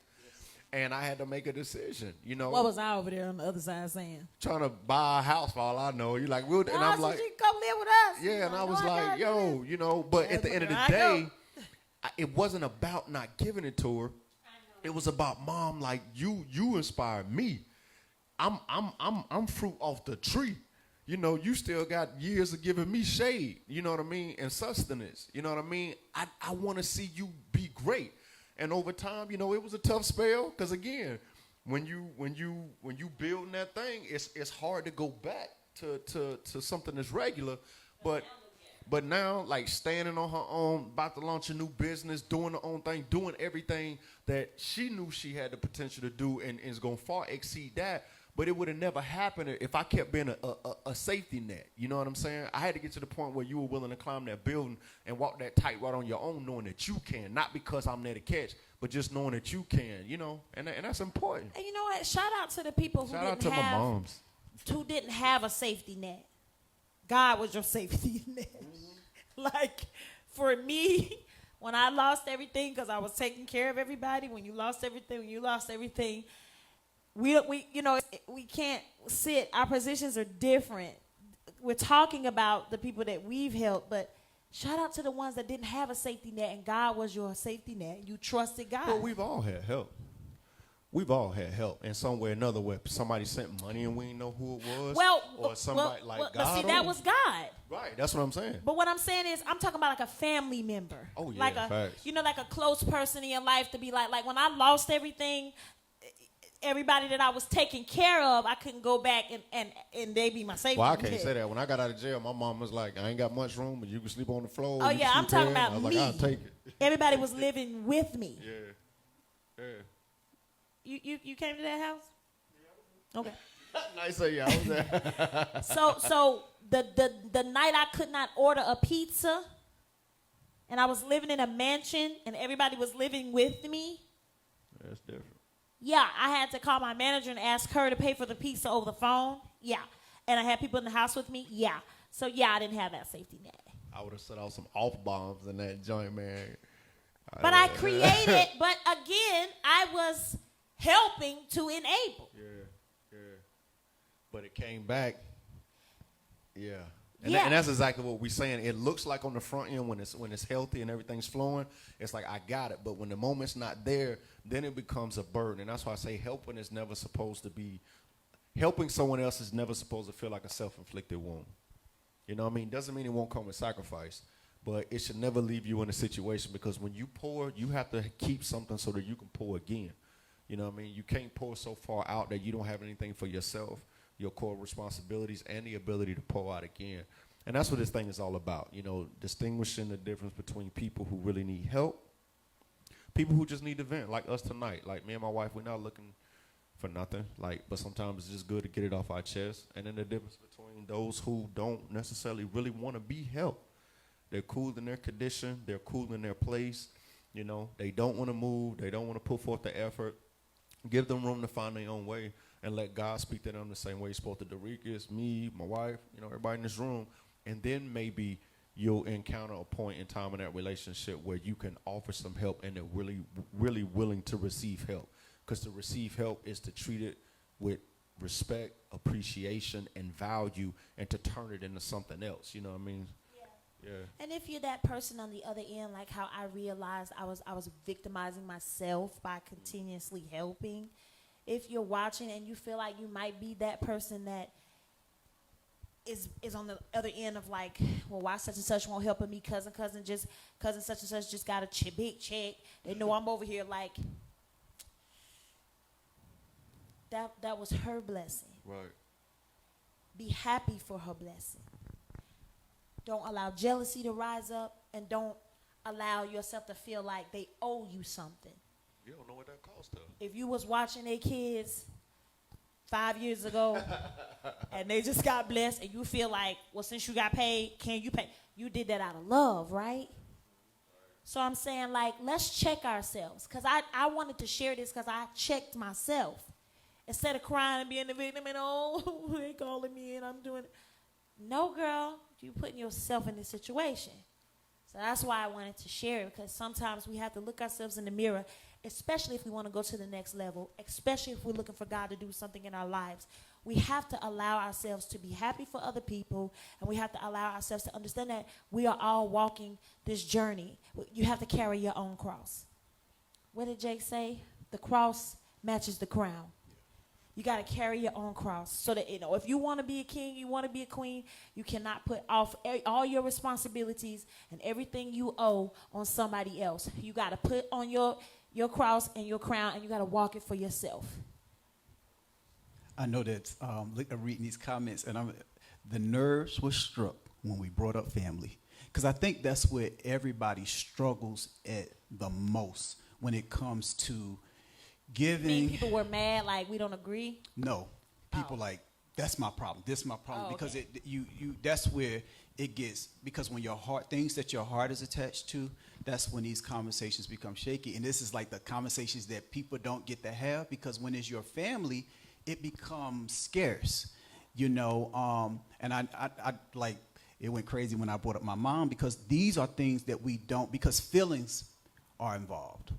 And I had to make a decision, you know. What was I over there on the other side saying? Trying to buy a house for all I know. You're like, and I'm like, you come live with us. Yeah, and I was like, yo, you know, but at the end of the day, it wasn't about not giving it to her. It was about, Mom, like you inspired me. I'm fruit off the tree. You know, you still got years of giving me shade, you know what I mean, and sustenance. You know what I mean? I want to see you be great. And over time, you know, it was a tough spell because, again, when you building that thing, it's hard to go back to something that's regular, but now, like, standing on her own, about to launch a new business, doing her own thing, doing everything that she knew she had the potential to do, and is going to far exceed that. But it would have never happened if I kept being a safety net. You know what I'm saying? I had to get to the point where you were willing to climb that building and walk that tightrope on your own, knowing that you can, not because I'm there to catch, but just knowing that you can, you know, and that's important. And you know what? Shout out to the people who My moms. who didn't have a safety net. God was your safety net. Like, for me, when I lost everything, because I was taking care of everybody, when you lost everything, we can't sit. Our positions are different. We're talking about the people that we've helped, but shout out to the ones that didn't have a safety net, and God was your safety net. You trusted God. Well, we've all had help. We've all had help in some way or another, where somebody sent money and we didn't know who it was. or somebody God. But see, that was God. Right, that's what I'm saying. But what I'm saying is, I'm talking about like a family member. Oh, yeah, like facts. like a close person in your life, to be like when I lost everything, everybody that I was taking care of, I couldn't go back and they be my safety. Well, I can't say that. When I got out of jail, my mom was like, I ain't got much room, but you can sleep on the floor. Oh, yeah, I'm talking about me. I was like, I'll take it. Everybody was living with me. Yeah. You came to that house? Okay. Nice say yeah, I was there. So the night I could not order a pizza, and I was living in a mansion, and everybody was living with me. That's different. Yeah, I had to call my manager and ask her to pay for the pizza over the phone. Yeah. And I had people in the house with me. Yeah. So, yeah, I didn't have that safety net. I would have set off some off bombs in that joint, man. But I created, but again, I was helping to enable. Yeah. But it came back. Yeah. And that's exactly what we're saying. It looks like on the front end when it's healthy and everything's flowing, it's like, I got it. But when the moment's not there, then it becomes a burden. And that's why I say helping someone else is never supposed to feel like a self-inflicted wound. You know what I mean? Doesn't mean it won't come with sacrifice, but it should never leave you in a situation, because when you pour, you have to keep something so that you can pour again. You know what I mean? You can't pour so far out that you don't have anything for yourself, your core responsibilities, and the ability to pour out again. And that's what this thing is all about, you know, distinguishing the difference between people who really need help, people who just need to vent, like us tonight. Like me and my wife, we're not looking for nothing, but sometimes it's just good to get it off our chest. And then the difference between those who don't necessarily really want to be helped. They're cool in their condition, they're cool in their place, you know, they don't want to move, they don't want to put forth the effort. Give them room to find their own way, and let God speak to them the same way He spoke to Dorikas, me, my wife, you know, everybody in this room. And then maybe you'll encounter a point in time in that relationship where you can offer some help, and they're really, really willing to receive help. Because to receive help is to treat it with respect, appreciation, and value, and to turn it into something else. You know what I mean? Yeah. And if you're that person on the other end, like how I realized I was victimizing myself by continuously helping. If you're watching and you feel like you might be that person that is on the other end of like, well, why such and such won't help me? Cousin such and such just got a big check. They know I'm over here like, that was her blessing. Right. Be happy for her blessing. Don't allow jealousy to rise up, and don't allow yourself to feel like they owe you something. You don't know what that cost her. If you was watching their kids 5 years ago and they just got blessed, and you feel like, well, since you got paid, can you pay? You did that out of love, right? So I'm saying, like, let's check ourselves. Because I wanted to share this because I checked myself. Instead of crying and being the victim and, oh, they calling me and I'm doing it. No, girl, you're putting yourself in this situation. So that's why I wanted to share it, because sometimes we have to look ourselves in the mirror, especially if we want to go to the next level, especially if we're looking for God to do something in our lives. We have to allow ourselves to be happy for other people, and we have to allow ourselves to understand that we are all walking this journey. You have to carry your own cross. What did Jake say? The cross matches the crown. You got to carry your own cross so that, you know, if you want to be a king, you want to be a queen, you cannot put off all your responsibilities and everything you owe on somebody else. You got to put on your cross and your crown, and you got to walk it for yourself. I know that reading these comments, and the nerves were struck when we brought up family, because I think that's where everybody struggles at the most when it comes to giving. I mean, people were mad, like we don't agree. No, people like that's my problem. This is my problem because okay. you that's where it gets, because when your heart, things that your heart is attached to, that's when these conversations become shaky. And this is like the conversations that people don't get to have, because when it's your family, it becomes scarce, you know. And I like, it went crazy when I brought up my mom, because these are things that we don't, because feelings are involved.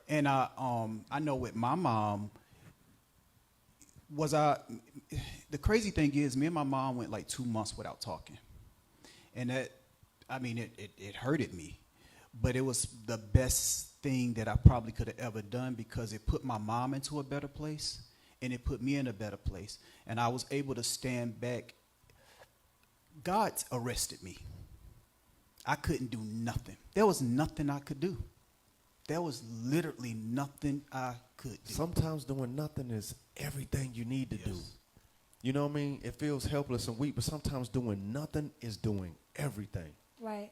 And I know with my mom, the crazy thing is, me and my mom went like 2 months without talking. And that, I mean, it hurted me, but it was the best thing that I probably could have ever done, because it put my mom into a better place, and it put me in a better place. And I was able to stand back. God arrested me. I couldn't do nothing. There was nothing I could do. There was literally nothing I could do. Sometimes doing nothing is everything you need to do. You know what I mean? It feels helpless and weak, but sometimes doing nothing is doing everything. Right.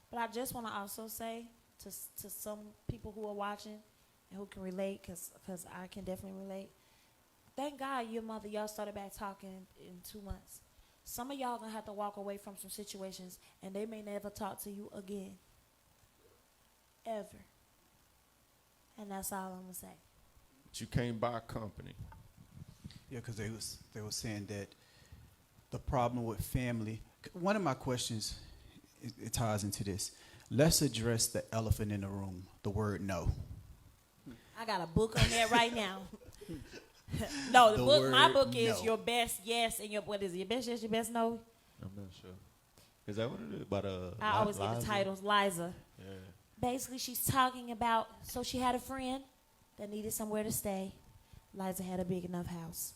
But I just want to also say to some people who are watching and who can relate, because I can definitely relate. Thank God your mother, y'all started back talking in 2 months. Some of y'all going to have to walk away from some situations, and they may never talk to you again. Ever. And that's all I'm going to say. But you can't buy company. Yeah, because they was saying that the problem with family. One of my questions, it ties into this. Let's address the elephant in the room, the word no. I got a book on that right now. No, the book. My book is no. Your Best Yes and Your, what is it? Your Best Yes, Your Best No? I'm not sure. Is that what it is? About I always get the titles. Liza. Yeah. Basically, she's talking about, so she had a friend that needed somewhere to stay. Liza had a big enough house.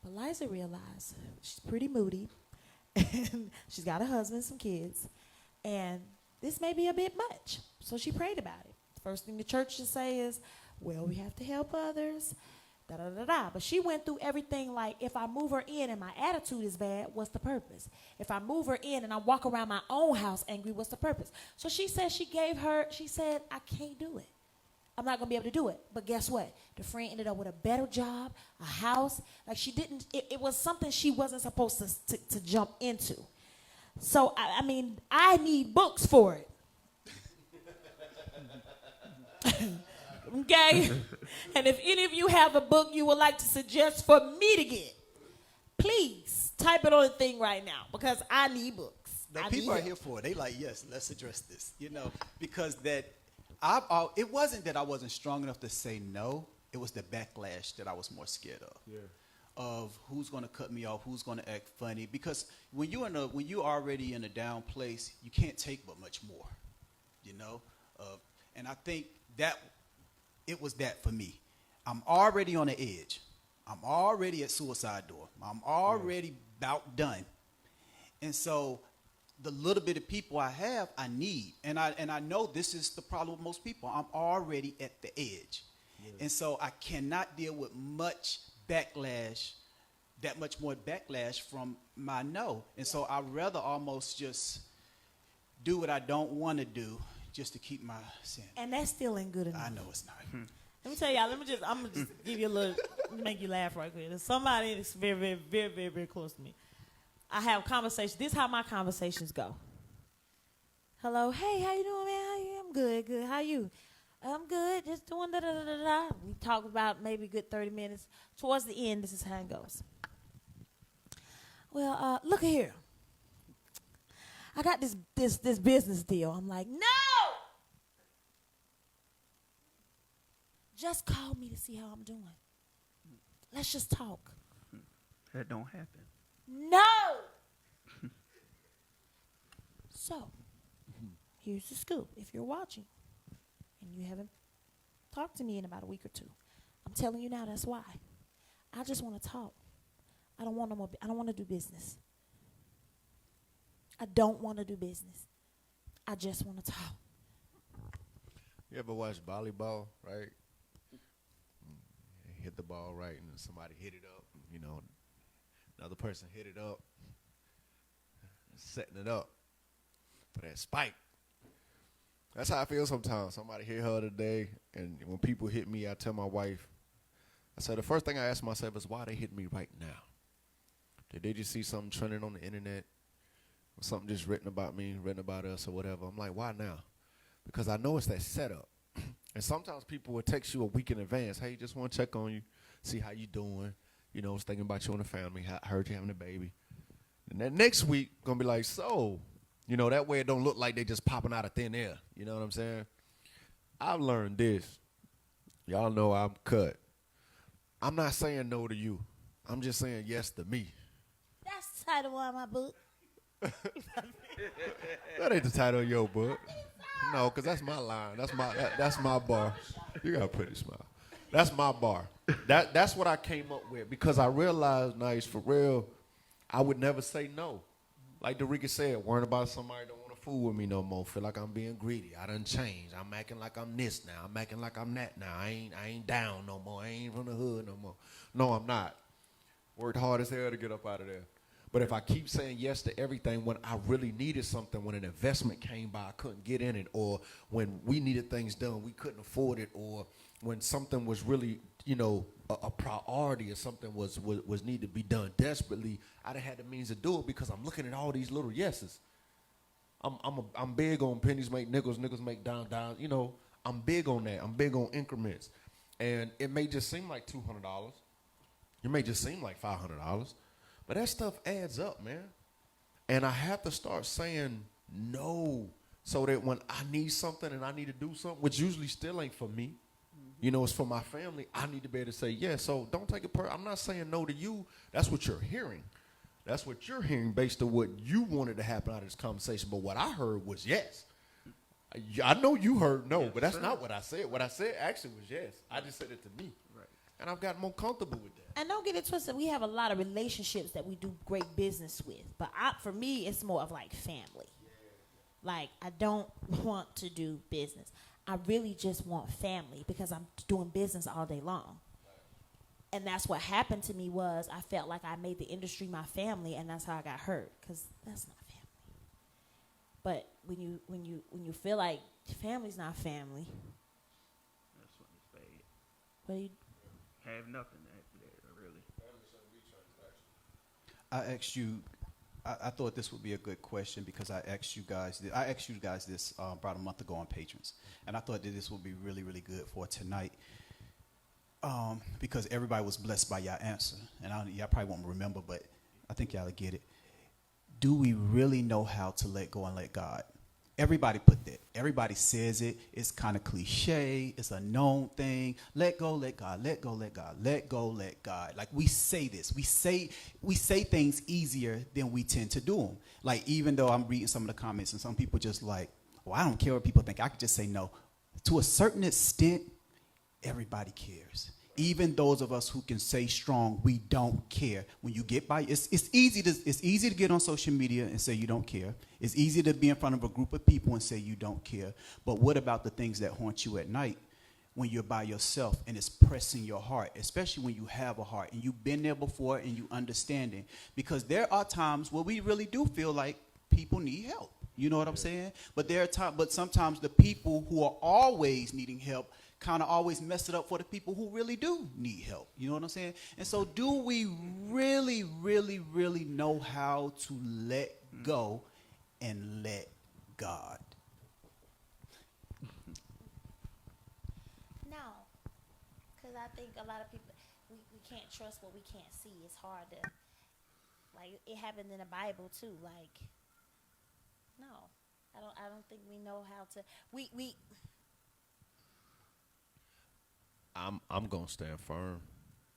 But Liza realized she's pretty moody, and she's got a husband, some kids, and this may be a bit much. So she prayed about it. First thing the church should say is, well, we have to help others, da-da-da-da. But she went through everything like, if I move her in and my attitude is bad, what's the purpose? If I move her in and I walk around my own house angry, what's the purpose? So she said she said, I can't do it. I'm not going to be able to do it. But guess what? The friend ended up with a better job, a house. Like she didn't, it was something she wasn't supposed to jump into. So, I mean, I need books for it. Okay? And if any of you have a book you would like to suggest for me to get, please type it on the thing right now, because I need books. The people are here for it. They like, yes, let's address this. You know, because that it wasn't that I wasn't strong enough to say no. It was the backlash that I was more scared of. Yeah. Of who's going to cut me off, who's going to act funny. Because when you're already in a down place, you can't take but much more. You know, and I think that it was that for me. I'm already on the edge. I'm already at suicide door. I'm already about done. And so the little bit of people I have, I need. And I know this is the problem with most people. I'm already at the edge. Yeah. And so I cannot deal with much backlash, that much more backlash from my no. And so I'd rather almost just do what I don't want to do just to keep my sanity. And that still ain't good enough. I know it's not. Let me tell y'all, I'm going to just give you a little, make you laugh right quick. There's somebody that's very, very, very, very, very close to me. I have conversations. This is how my conversations go. Hello, hey, how you doing, man? How you? I'm good. How you? I'm good. Just doing da-da-da-da-da. We talk about maybe a good 30 minutes. Towards the end, this is how it goes. Well, look here. I got this business deal. I'm like, no! Just call me to see how I'm doing. Let's just talk. That don't happen. No! So, here's the scoop. If you're watching and you haven't talked to me in about a week or two, I'm telling you now, that's why. I just want to talk. I don't want to do business. I don't want to do business. I just want to talk. You ever watch volleyball, right? Hit the ball right, and somebody hit it up. You know, another person hit it up, setting it up for that spike. That's how I feel sometimes. Somebody hit her today, and when people hit me, I tell my wife, I said, the first thing I ask myself is, why they hit me right now? Did they just see something trending on the internet? Or something just written about me, written about us, or whatever? I'm like, why now? Because I know it's that setup. And sometimes people will text you a week in advance. Hey, just want to check on you, see how you doing. You know, I was thinking about you and the family. I heard you having a baby. And then next week, going to be like, so, you know, that way it don't look like they just popping out of thin air. You know what I'm saying? I've learned this. Y'all know I'm cut. I'm not saying no to you. I'm just saying yes to me. That's the title of my book. That ain't the title of your book. No, because that's my line. That's my bar. You got to put it smile. That's my bar. That's what I came up with because I realized, nice, for real, I would never say no. Like Derica said, worrying about somebody don't want to fool with me no more. Feel like I'm being greedy. I done changed. I'm acting like I'm this now. I'm acting like I'm that now. I ain't down no more. I ain't from the hood no more. No, I'm not. Worked hard as hell to get up out of there. But if I keep saying yes to everything when I really needed something, when an investment came by, I couldn't get in it, or when we needed things done, we couldn't afford it, or when something was really, you know, a priority or something was needed to be done desperately, I done had the means to do it because I'm looking at all these little yeses. I'm big on pennies make nickels, nickels make dimes. You know, I'm big on that. I'm big on increments. And it may just seem like $200. It may just seem like $500. But that stuff adds up, man. And I have to start saying no so that when I need something and I need to do something, which usually still ain't for me, you know, it's for my family, I need to be able to say yes. So don't take it I'm not saying no to you. That's what you're hearing. That's what you're hearing based on what you wanted to happen out of this conversation. But what I heard was yes. I know you heard no, but that's not what I said. What I said actually was yes. I just said it to me. Right. And I've gotten more comfortable with that. And don't get it twisted. We have a lot of relationships that we do great business with. But for me, it's more of like family. Like, I don't want to do business. I really just want family because I'm doing business all day long. And that's what happened to me was I felt like I made the industry my family, and that's how I got hurt because that's not family. But when you feel like family's not family, That's when it's bad. what do you Have nothing there, really. I asked you, I thought this would be a good question because I asked you guys this about a month ago on patrons, and I thought that this would be really, really good for tonight because everybody was blessed by your answer, and y'all probably won't remember, but I think y'all will get it. Do we really know how to let go and let God? Everybody put that. Everybody says it. It's kind of cliche. It's a known thing. Let go, let God. Let go, let God. Let go, let God. Like we say this. We say things easier than we tend to do them. Like even though I'm reading some of the comments and some people just like, well, I don't care what people think. I could just say no. To a certain extent, everybody cares. Even those of us who can say strong, we don't care. When you get by, it's easy to get on social media and say you don't care. It's easy to be in front of a group of people and say you don't care. But what about the things that haunt you at night when you're by yourself and it's pressing your heart, especially when you have a heart and you've been there before and you understand it? Because there are times where we really do feel like people need help. You know what I'm saying? But sometimes the people who are always needing help kind of always mess it up for the people who really do need help. You know what I'm saying? And so do we really, really, really know how to let go and let God? No, because I think a lot of people, we can't trust what we can't see. It's hard to, like, it happened in the Bible too. Like, no, I don't think we know how to, I'm gonna stand firm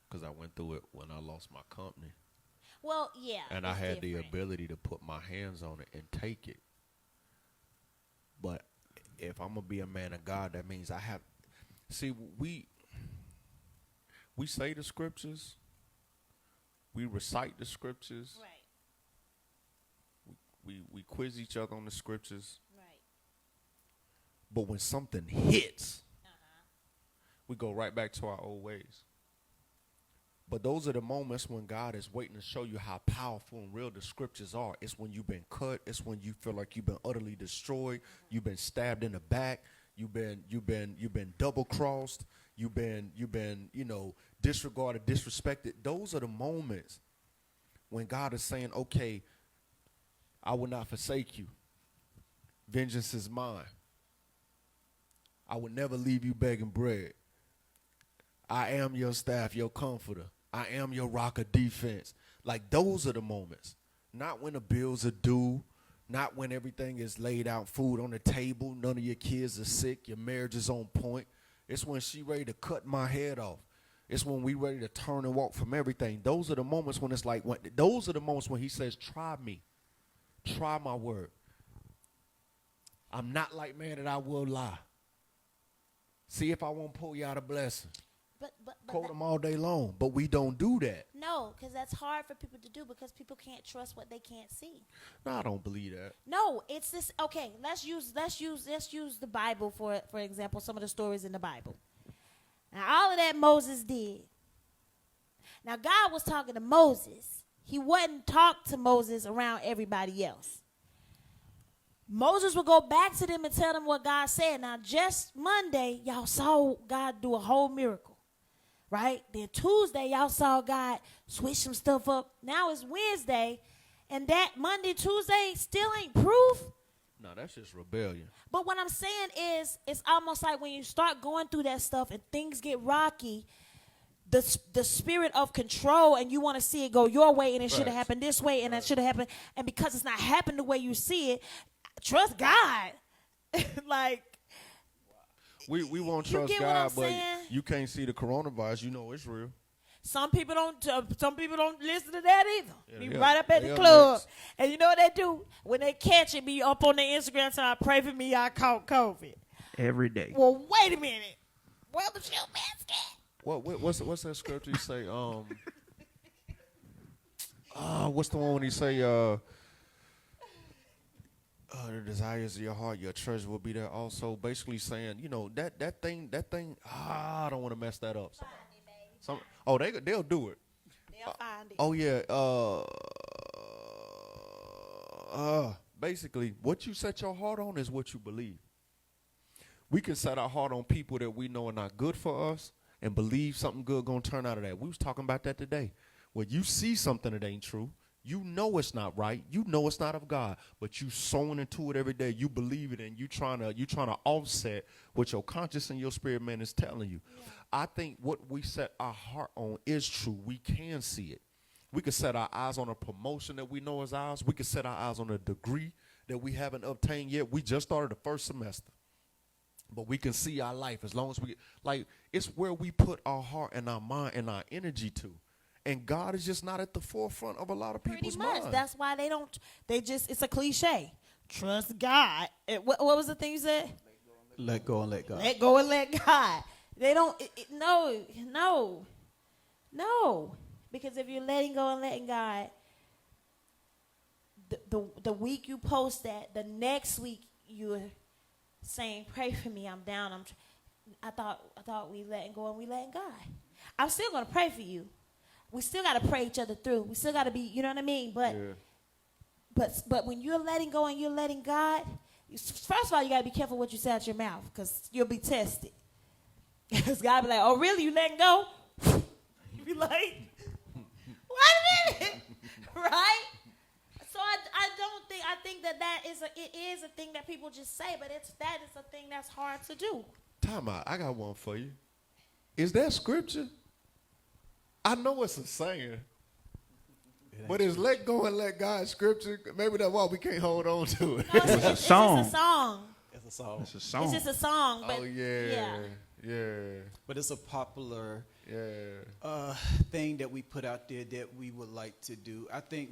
because I went through it when I lost my company, well, yeah. and I it's had the different. ability to put my hands on it and take it. But if I'm gonna be a man of God, that means I have. See, we say the scriptures, we recite the scriptures, Right, we quiz each other on the scriptures. right. But when something hits, we go right back to our old ways. But those are the moments when God is waiting to show you how powerful and real the scriptures are. It's when you've been cut. It's when you feel like you've been utterly destroyed. You've been stabbed in the back. You've been double crossed. You've been disregarded, disrespected. Those are the moments when God is saying, okay, I will not forsake you. Vengeance is mine. I will never leave you begging bread. I am your staff, your comforter. I am your rock of defense. Like, those are the moments. Not when the bills are due. Not when everything is laid out, food on the table, none of your kids are sick, your marriage is on point. It's when she ready to cut my head off. It's when we ready to turn and walk from everything. Those are the moments when it's like, those are the moments when he says, try me. Try my word. I'm not like man that I will lie. See if I won't pull you out a blessing. But Quote them all day long, but we don't do that. no, because that's hard for people to do because people can't trust what they can't see. No, I don't believe that. No, it's this. Okay, let's use the Bible for example. Some of the stories in the Bible. Now, all of that Moses did. Now, God was talking to Moses. He wouldn't talk to Moses around everybody else. Moses would go back to them and tell them what God said. Now, just Monday, y'all saw God do a whole miracle. Right? Then Tuesday, y'all saw God switch some stuff up. Now it's Wednesday, and that Monday, Tuesday still ain't proof. No, that's just rebellion. But what I'm saying is, it's almost like when you start going through that stuff and things get rocky, the spirit of control, and you want to see it go your way, and it should have happened this way, and that should have happened. And because it's not happened the way you see it, trust God. Like, we won't You trust get what God, I'm but saying? you can't see the coronavirus. You know it's real. some people don't listen to that either. Yeah, Be yeah. right up at They the up club. next. And you know what they do? When they catch it, be up on their Instagram saying, pray for me, I caught COVID. Every day. Well, wait a minute. Where was your basket? What's that scripture you say? What's the one when he say, the desires of your heart, your treasure will be there also. Basically saying, that thing, I don't want to mess that up. They'll do it. They'll find it. Oh yeah. Basically, what you set your heart on is what you believe. We can set our heart on people that we know are not good for us and believe something good gonna turn out of that. We was talking about that today. When you see something that ain't true, you know it's not right. You know it's not of God, but you sowing into it every day. You believe it, and you trying to offset what your conscience and your spirit man is telling you. Yeah. I think what we set our heart on is true. We can see it. We can set our eyes on a promotion that we know is ours. We can set our eyes on a degree that we haven't obtained yet. We just started the first semester. But we can see our life as long as it's where we put our heart and our mind and our energy to. And God is just not at the forefront of a lot of people's minds. That's why it's a cliche. Trust God. What was the thing you said? Let go and let God. Let go and let God. They don't, no. Because if you're letting go and letting God, the week you post that, the next week you're saying, pray for me, I'm down. I thought we letting go and we letting God. I'm still going to pray for you. We still got to pray each other through. We still got to be, you know what I mean? But when you're letting go and you're letting God, first of all, you got to be careful what you say out your mouth because you'll be tested. Because God be like, oh, really? You letting go? You be like, wait a minute. Right? So I think that it is a thing that people just say, but that is a thing that's hard to do. Time out. I got one for you. Is that scripture? I know it's a saying, but is let go and let God scripture? Maybe that's why we can't hold on to it. No, It's a song. It's just a song. It's a song. It's a song. It's just a song. But Oh yeah. But it's a popular thing that we put out there that we would like to do. I think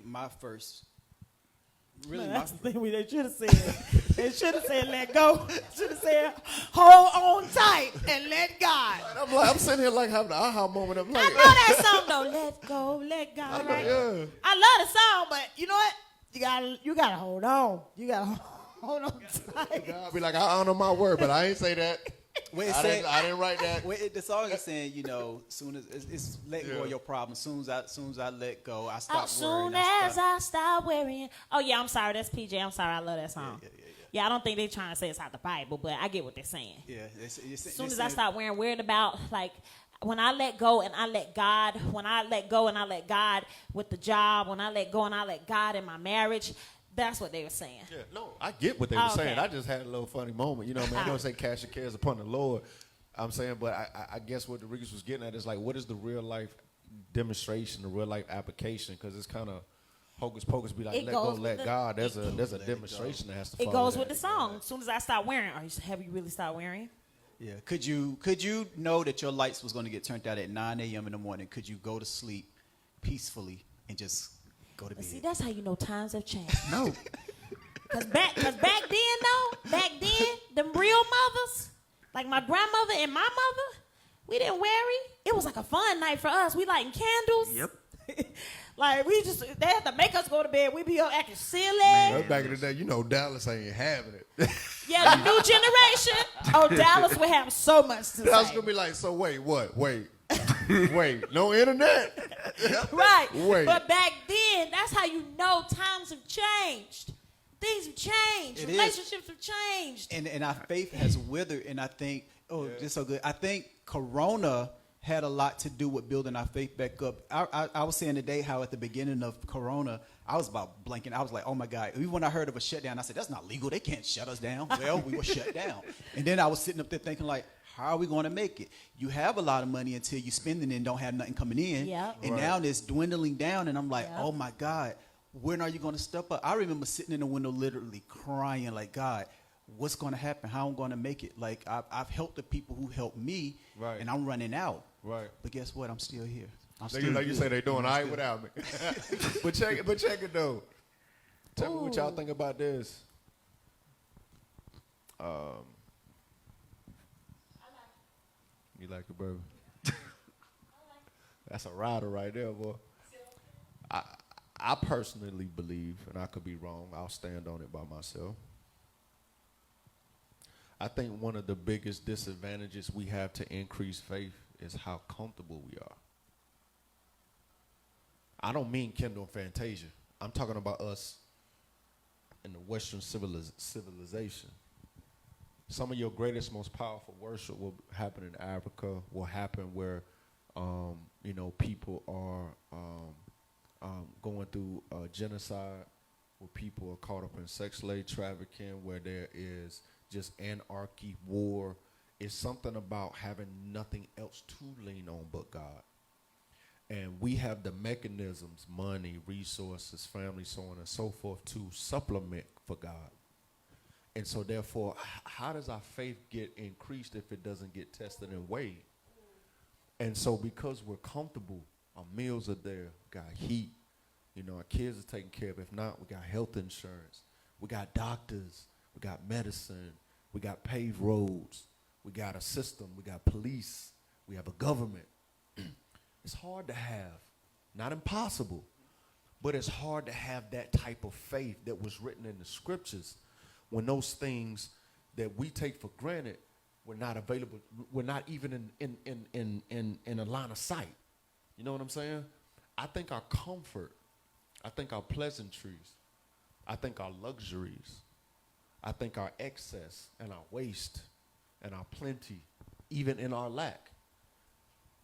that's the thing they should have said. They should have said let go. Should have said hold on tight and let God. I'm sitting here like having an aha moment. I'm like, I know that song though. Let go, let God. I love the song, but you know what? You gotta hold on. You gotta hold on tight. I'll be like, I honor my word, but I ain't say that. Wait, I didn't write that. the song is saying, you know, soon as it's letting go of your problems. Soon as I let go, I stop worrying. Soon as I stop worrying. Oh yeah, I'm sorry. That's PJ. I'm sorry. I love that song. Yeah, I don't think they're trying to say it's out the Bible, but I get what they're saying. Yeah. As soon as I stop worried about, like, when I let go and I let God, when I let go and I let God with the job, when I let go and I let God in my marriage, that's what they were saying. Yeah, no, I get what they were saying. I just had a little funny moment. You know, man, I don't say cast your cares upon the Lord. I'm saying, but I guess what the Riggers was getting at is like, what is the real life demonstration, the real life application? Because it's kind of hocus pocus. Be like, let go, let God. There's a demonstration that has to follow. It goes that. with the song. As soon as I stop wearing, have you really stopped wearing? Yeah. Could you know that your lights was going to get turned out at 9 a.m. in the morning? Could you go to sleep peacefully and just go to bed? See, that's how you know times have changed. No. Cause back then, them real mothers, like my grandmother and my mother, we didn't worry. It was like a fun night for us. We lighting candles. Yep. Like they had to make us go to bed. We be up acting silly. That's back in the day, you know, Dallas ain't having it. Yeah, the new generation. Oh, Dallas would have so much to Dallas say. gonna be like, so wait, what? Wait, no internet. Right. Wait. But back then, that's how you know times have changed. Things have changed. Relationships have changed. And our faith has withered. And I think, just so good. I think Corona had a lot to do with building our faith back up. I was saying today how at the beginning of Corona, I was about blanking. I was like, oh my God. Even when I heard of a shutdown, I said, that's not legal. They can't shut us down. Well, we were shut down. And then I was sitting up there thinking like, how are we going to make it? You have a lot of money until you spend it and don't have nothing coming in. Yep. And now it's dwindling down. And I'm like, oh my God, when are you going to step up? I remember sitting in the window literally crying like, God, what's going to happen? How I'm going to make it? Like I've helped the people who helped me, right. And I'm running out. Right. But guess what? I'm still here. Like you say, they doing all right without me. but check it though. Tell me what y'all think about this. You like it, baby? That's a rider right there, boy. I personally believe, and I could be wrong, I'll stand on it by myself. I think one of the biggest disadvantages we have to increase faith is how comfortable we are. I don't mean Kendall and Fantasia. I'm talking about us in the Western civilization. Some of your greatest, most powerful worship will happen in Africa, will happen where, people are going through genocide, where people are caught up in sex slave trafficking, where there is just anarchy, war. It's something about having nothing else to lean on but God. And we have the mechanisms, money, resources, family, so on and so forth, to supplement for God. And so therefore, how does our faith get increased if it doesn't get tested and weighed? And so because we're comfortable, our meals are there, got heat, our kids are taken care of. If not, we got health insurance. We got doctors. We got medicine. We got paved roads. We got a system. We got police. We have a government. It's hard to have. Not impossible. But it's hard to have that type of faith that was written in the scriptures when those things that we take for granted were not available. We're not even in a line of sight. You know what I'm saying? I think our comfort, I think our pleasantries, I think our luxuries, I think our excess and our waste and our plenty, even in our lack,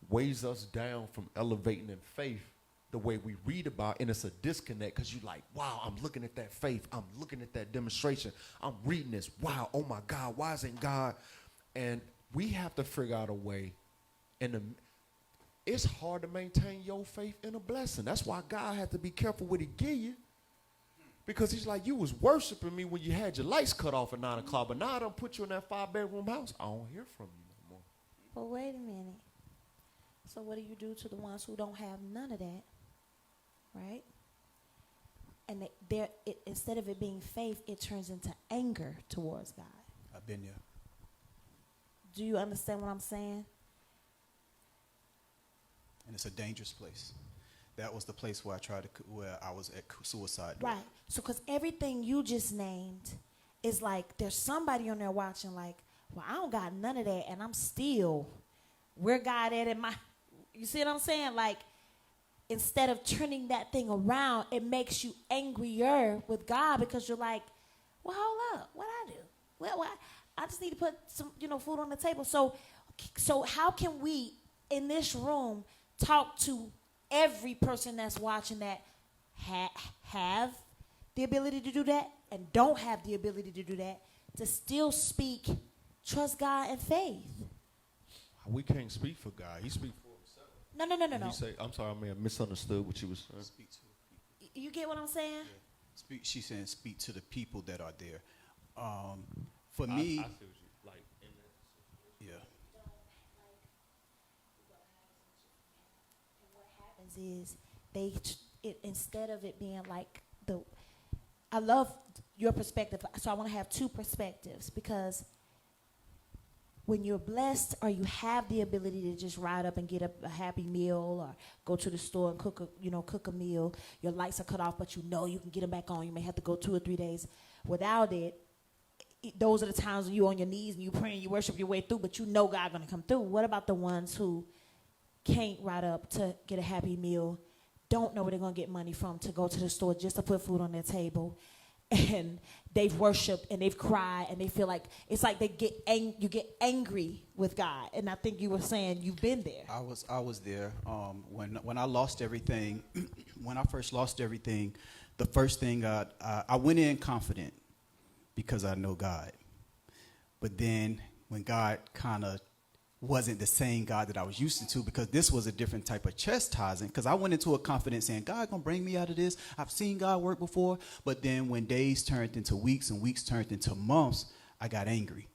weighs us down from elevating in faith the way we read about, and it's a disconnect because you're like, wow, I'm looking at that faith. I'm looking at that demonstration. I'm reading this. Wow, oh my God, why isn't God? And we have to figure out a way. It's hard to maintain your faith in a blessing. That's why God had to be careful what he give you. Because he's like, you was worshiping me when you had your lights cut off at 9 o'clock, but now I don't put you in that 5-bedroom house. I don't hear from you no more. But wait a minute. So what do you do to the ones who don't have none of that? Right? And instead of it being faith, it turns into anger towards God. I've been there. Do you understand what I'm saying? And it's a dangerous place. That was the place where I was at suicide. Right. So because everything you just named is like there's somebody on there watching like, well, I don't got none of that, and I'm still where God at in my, you see what I'm saying? Like, instead of turning that thing around, it makes you angrier with God because you're like, well, hold up, what I do? Well, I just need to put some, food on the table. So how can we in this room talk to every person that's watching that have the ability to do that and don't have the ability to do that, to still speak trust God and faith? We can't speak for God. He speaks for himself. No. He say, I'm sorry, I may have misunderstood what you was saying. Speak to the people. You get what I'm saying? Yeah. She's saying speak to the people that are there. For me, I feel you. Like, in that. yeah. Is instead of it being like I love your perspective, so I want to have two perspectives, because when you're blessed or you have the ability to just ride up and get a Happy Meal or go to the store and cook a meal, your lights are cut off, but you can get them back on. You may have to go 2 or 3 days without it. Those are the times when you're on your knees and you pray and you worship your way through, but God's going to come through. What about the ones who can't ride up to get a Happy Meal, don't know where they're going to get money from to go to the store just to put food on their table, and they've worshiped and they've cried and they feel like it's like you get angry with God? And I think you were saying you've been there. I was there when I lost everything. When I first lost everything, the first thing I went in confident because I know God. But then when God kind of wasn't the same God that I was used to, because this was a different type of chastising, because I went into a confidence saying, God gonna bring me out of this. I've seen God work before. But then when days turned into weeks and weeks turned into months, I got angry.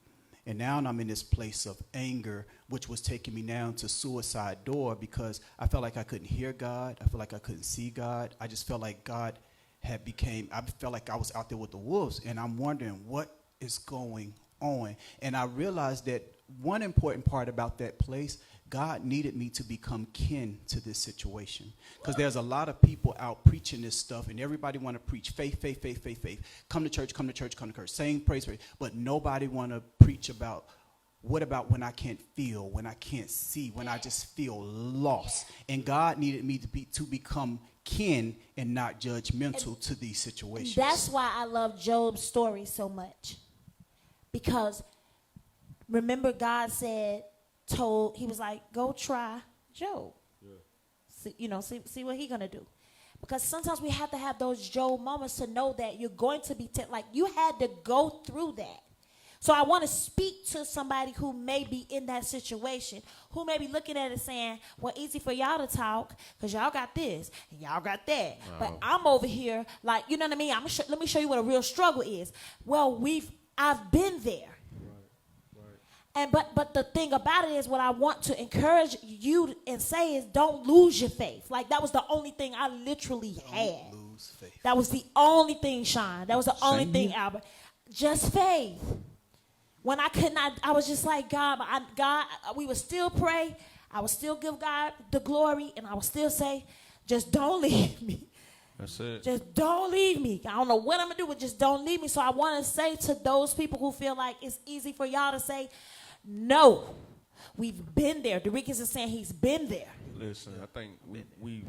And now I'm in this place of anger, which was taking me down to suicide door, because I felt like I couldn't hear God. I felt like I couldn't see God. I just felt like God I felt like I was out there with the wolves, and I'm wondering what is going on. And I realized that one important part about that place, God needed me to become kin to this situation, because there's a lot of people out preaching this stuff, and everybody want to preach faith. Come to church, sing, praise, but nobody want to preach about what about when I can't feel, when I can't see, when I just feel lost. And God needed me to become kin and not judgmental to these situations. That's why I love Job's story so much, because remember, God he was like, go try Job. Yeah. See what he's going to do. Because sometimes we have to have those Job moments to know that you're going to be, like, you had to go through that. So I want to speak to somebody who may be in that situation, who may be looking at it saying, well, easy for y'all to talk because y'all got this and y'all got that. Wow. But I'm over here like, you know what I mean? Let me show you what a real struggle is. Well, I've been there. And but the thing about it is, what I want to encourage you and say is, don't lose your faith. Like, that was the only thing I literally had. Don't lose faith. That was the only thing, Sean. That was the only thing, Albert. Just faith. When I could not, I was just like, God, we would still pray. I would still give God the glory, and I would still say, just don't leave me. That's it. Just don't leave me. I don't know what I'm going to do, but just don't leave me. So I want to say to those people who feel like it's easy for y'all to say, no, we've been there. Derickis is saying he's been there. Listen, I think we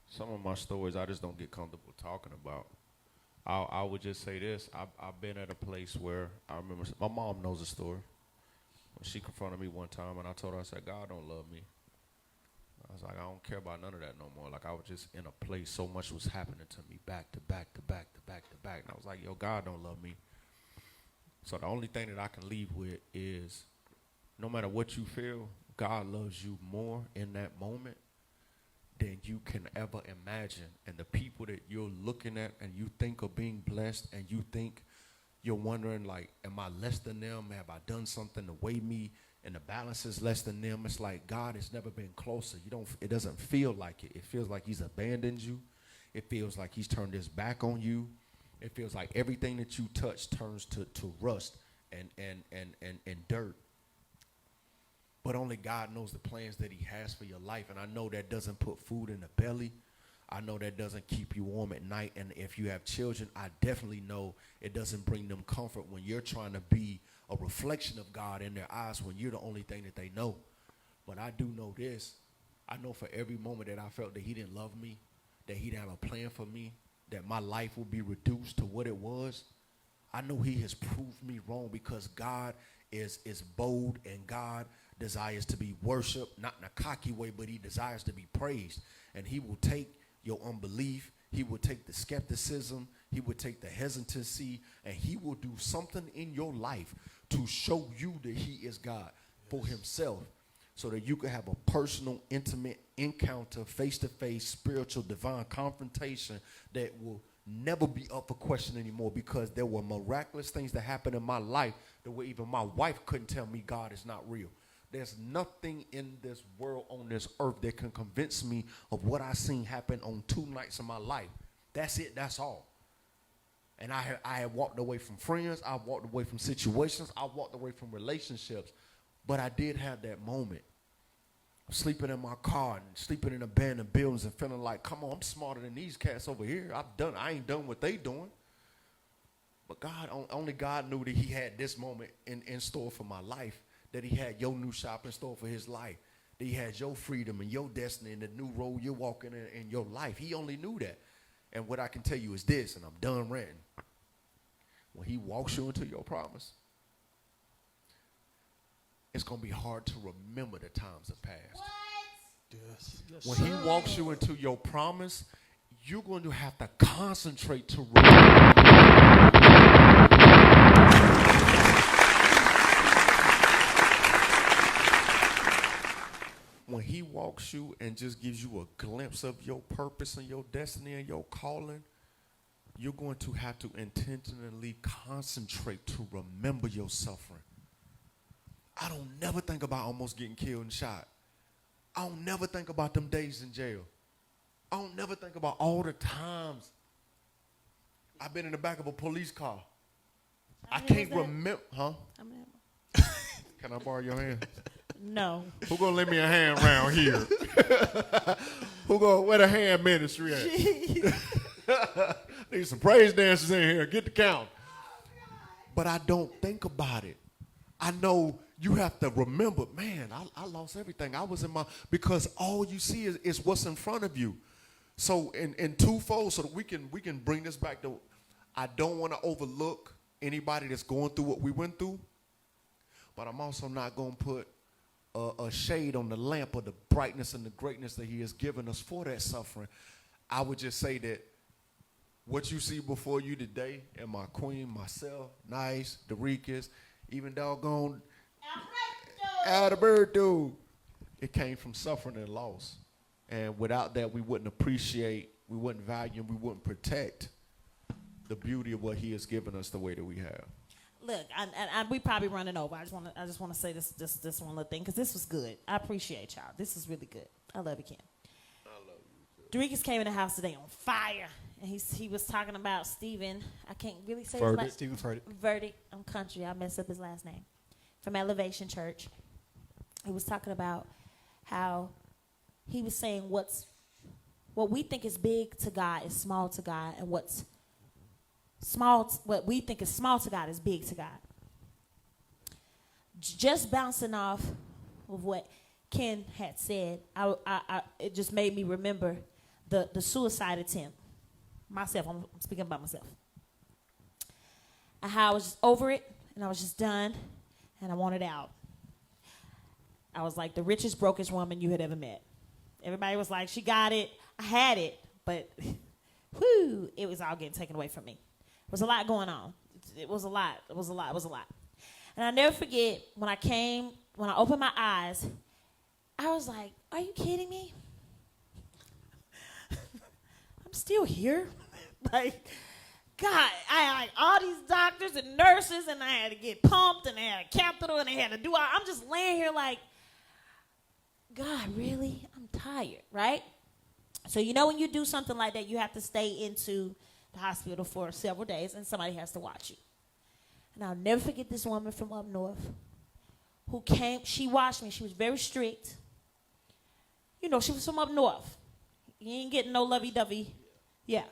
some of my stories I just don't get comfortable talking about. I would just say this. I've been at a place where I remember my mom knows the story. When she confronted me one time, and I told her, I said, God don't love me. I was like, I don't care about none of that no more. Like, I was just in a place, so much was happening to me back to back. And I was like, yo, God don't love me. So the only thing that I can leave with is, no matter what you feel, God loves you more in that moment than you can ever imagine. And the people that you're looking at and you think are being blessed, and you think you're wondering, like, am I less than them? Have I done something to weigh me? And the balance is less than them. It's like God has never been closer. It doesn't feel like it. It feels like he's abandoned you. It feels like he's turned his back on you. It feels like everything that you touch turns to rust and dirt. But only God knows the plans that he has for your life. And I know that doesn't put food in the belly. I know that doesn't keep you warm at night. And if you have children, I definitely know it doesn't bring them comfort when you're trying to be a reflection of God in their eyes when you're the only thing that they know. But I do know this. I know for every moment that I felt that he didn't love me, that he didn't have a plan for me, that my life would be reduced to what it was, I know he has proved me wrong, because God is bold, and God desires to be worshiped, not in a cocky way, but he desires to be praised. And he will take your unbelief, he will take the skepticism, he will take the hesitancy, and he will do something in your life to show you that he is God for himself, so that you can have a personal, intimate encounter, face-to-face, spiritual, divine confrontation that will never be up for question anymore, because there were miraculous things that happened in my life the way even my wife couldn't tell me God is not real. There's nothing in this world, on this earth, that can convince me of what I seen happen on 2 nights of my life. That's it. That's all. And I had walked away from friends. I walked away from situations. I walked away from relationships. But I did have that moment of sleeping in my car and sleeping in abandoned buildings and feeling like, come on, I'm smarter than these cats over here. I ain't done what they doing. But God, only God knew that he had this moment in store for my life, that he had your new shop in store for his life, that he had your freedom and your destiny and the new role you're walking in your life. He only knew that. And what I can tell you is this, and I'm done ranting. When he walks you into your promise, it's going to be hard to remember the times of past. Yes. When he walks you into your promise, you're going to have to concentrate to remember. When he walks you and just gives you a glimpse of your purpose and your destiny and your calling, you're going to have to intentionally concentrate to remember your suffering. I don't never think about almost getting killed and shot. I don't never think about them days in jail. I don't never think about all the times I've been in the back of a police car. I can't remember, huh? Can I borrow your hand? No. Who gonna lend me a hand around here? Where the hand ministry at? Need some praise dancers in here. Get the count. But I don't think about it. I know you have to remember, man, I lost everything. I was in because all you see is what's in front of you. So in twofold, so that we can bring this back to, I don't want to overlook anybody that's going through what we went through, but I'm also not going to put a shade on the lamp of the brightness and the greatness that he has given us for that suffering. I would just say that what you see before you today, and my queen, myself, Nice, Dorikas, even doggone Alberto, it came from suffering and loss. And without that, we wouldn't appreciate, we wouldn't value, and we wouldn't protect the beauty of what he has given us the way that we have. Look, we probably running over. I just want to say this one little thing, because this was good. I appreciate y'all. This is really good. I love you, Ken. I love you too. Dorikas came in the house today on fire, and he was talking about Stephen. I can't really say Furtick. his last Stephen Furtick. Verdict. I'm country. I messed up his last name. From Elevation Church. He was talking about how he was saying what we think is big to God is small to God, and what we think is small to God is big to God. Just bouncing off of what Ken had said, it just made me remember the suicide attempt. Myself, I'm speaking about myself. And how I was just over it, and I was just done, and I wanted out. I was like the richest, brokest woman you had ever met. Everybody was like, she got it. I had it, but whoo, it was all getting taken away from me. There was a lot going on. It was a lot. And I'll never forget when I opened my eyes, I was like, are you kidding me? I'm still here. Like, God, I had like all these doctors and nurses, and I had to get pumped, and they had a catheter, and they had to do all. I'm just laying here like, God, really? I'm tired, right? So you know when you do something like that, you have to stay into the hospital for several days, and somebody has to watch you. And I'll never forget this woman from up north who came. She watched me. She was very strict. You know, she was from up north. You ain't getting no lovey-dovey. Yeah.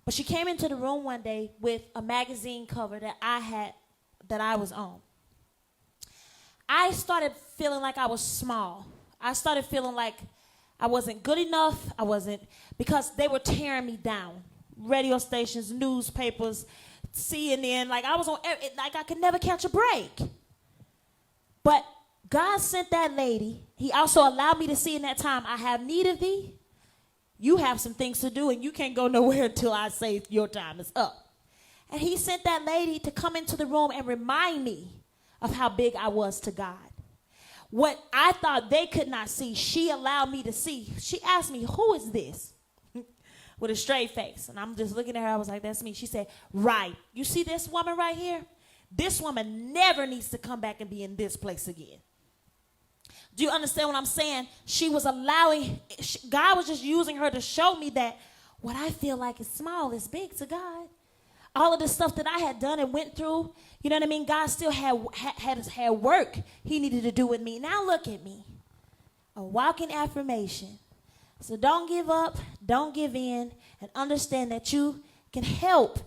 But she came into the room one day with a magazine cover that I had that I was on, I started feeling like I was small. I started feeling like I wasn't good enough. Because they were tearing me down. Radio stations, newspapers, CNN, like I was on, like I could never catch a break. But God sent that lady. He also allowed me to see in that time, I have need of thee. You have some things to do, and you can't go nowhere until I say your time is up. And he sent that lady to come into the room and remind me of how big I was to God. What I thought they could not see, she allowed me to see. She asked me, who is this? With a straight face. And I'm just looking at her. I was like, that's me. She said, right. You see this woman right here? This woman never needs to come back and be in this place again. Do you understand what I'm saying? She was allowing, God was just using her to show me that what I feel like is small is big to God. All of the stuff that I had done and went through, you know what I mean? God still had work he needed to do with me. Now look at me, a walking affirmation. So don't give up, don't give in, and understand that you can help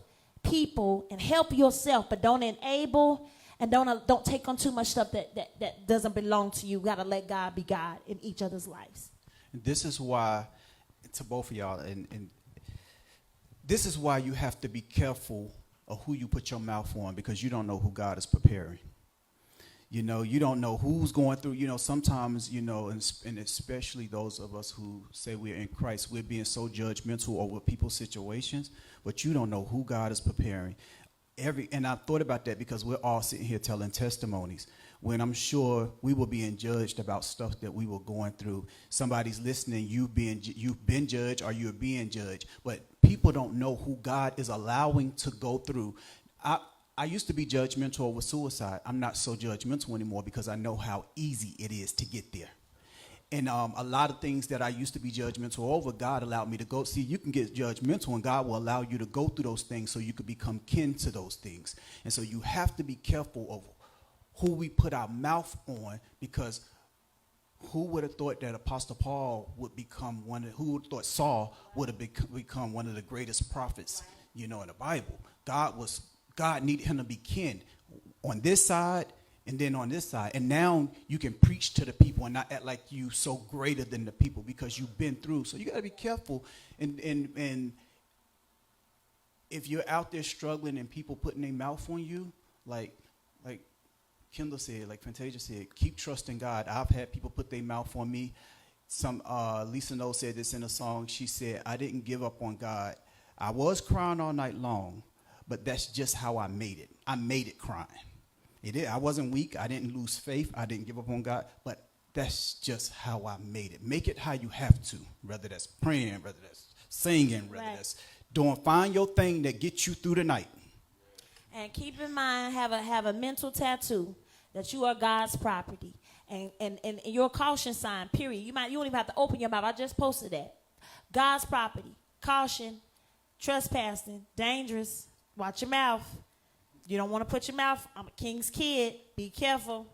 people and help yourself, but don't enable and don't take on too much stuff that doesn't belong to you. You got to let God be God in each other's lives. And this is why, to both of y'all, and this is why you have to be careful of who you put your mouth on, because you don't know who God is preparing. You know, you don't know who's going through, you know, sometimes, you know, and especially those of us who say we're in Christ, we're being so judgmental over people's situations, but you don't know who God is preparing. And I thought about that because we're all sitting here telling testimonies when I'm sure we were being judged about stuff that we were going through. Somebody's listening, you've been judged or you're being judged, but people don't know who God is allowing to go through. I used to be judgmental over suicide. I'm not so judgmental anymore because I know how easy it is to get there. And a lot of things that I used to be judgmental over, God allowed me to go. See, you can get judgmental and God will allow you to go through those things so you could become kin to those things. And so you have to be careful of who we put our mouth on, because who would have thought that Apostle Paul would become who would have thought Saul would have become one of the greatest prophets, you know, in the Bible. God needed him to be kin on this side and then on this side. And now you can preach to the people and not act like you so greater than the people because you've been through. So you got to be careful. And if you're out there struggling and people putting their mouth on you, like Kendall said, like Fantasia said, keep trusting God. I've had people put their mouth on me. Lisa Noel said this in a song. She said, I didn't give up on God. I was crying all night long, but that's just how I made it. I made it crying. I wasn't weak. I didn't lose faith. I didn't give up on God, but that's just how I made it. Make it how you have to, whether that's praying, whether that's singing, whether that's find your thing that gets you through the night. And keep in mind, have a mental tattoo that you are God's property. And your caution sign, period. You don't even have to open your mouth. I just posted that. God's property. Caution, trespassing, dangerous. Watch your mouth. You don't want to put your mouth. I'm a king's kid. Be careful.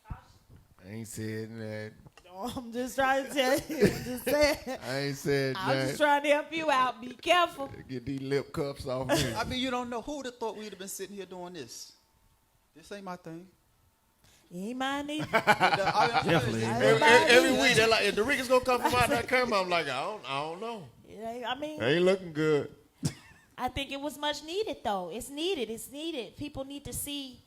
I ain't said that. No, I'm just trying to tell you. Just saying. I ain't said that. I'm just trying to help you out. Be careful. Get these lip cups off me. I mean, you don't know. Who would have thought we'd have been sitting here doing this? This ain't my thing. You ain't mine either. Definitely. Every week, they're like, if the Ricans gonna come from out that camera, I'm like, I don't know. I mean, Ain't looking good. I think it was much needed, though. It's needed. People need to see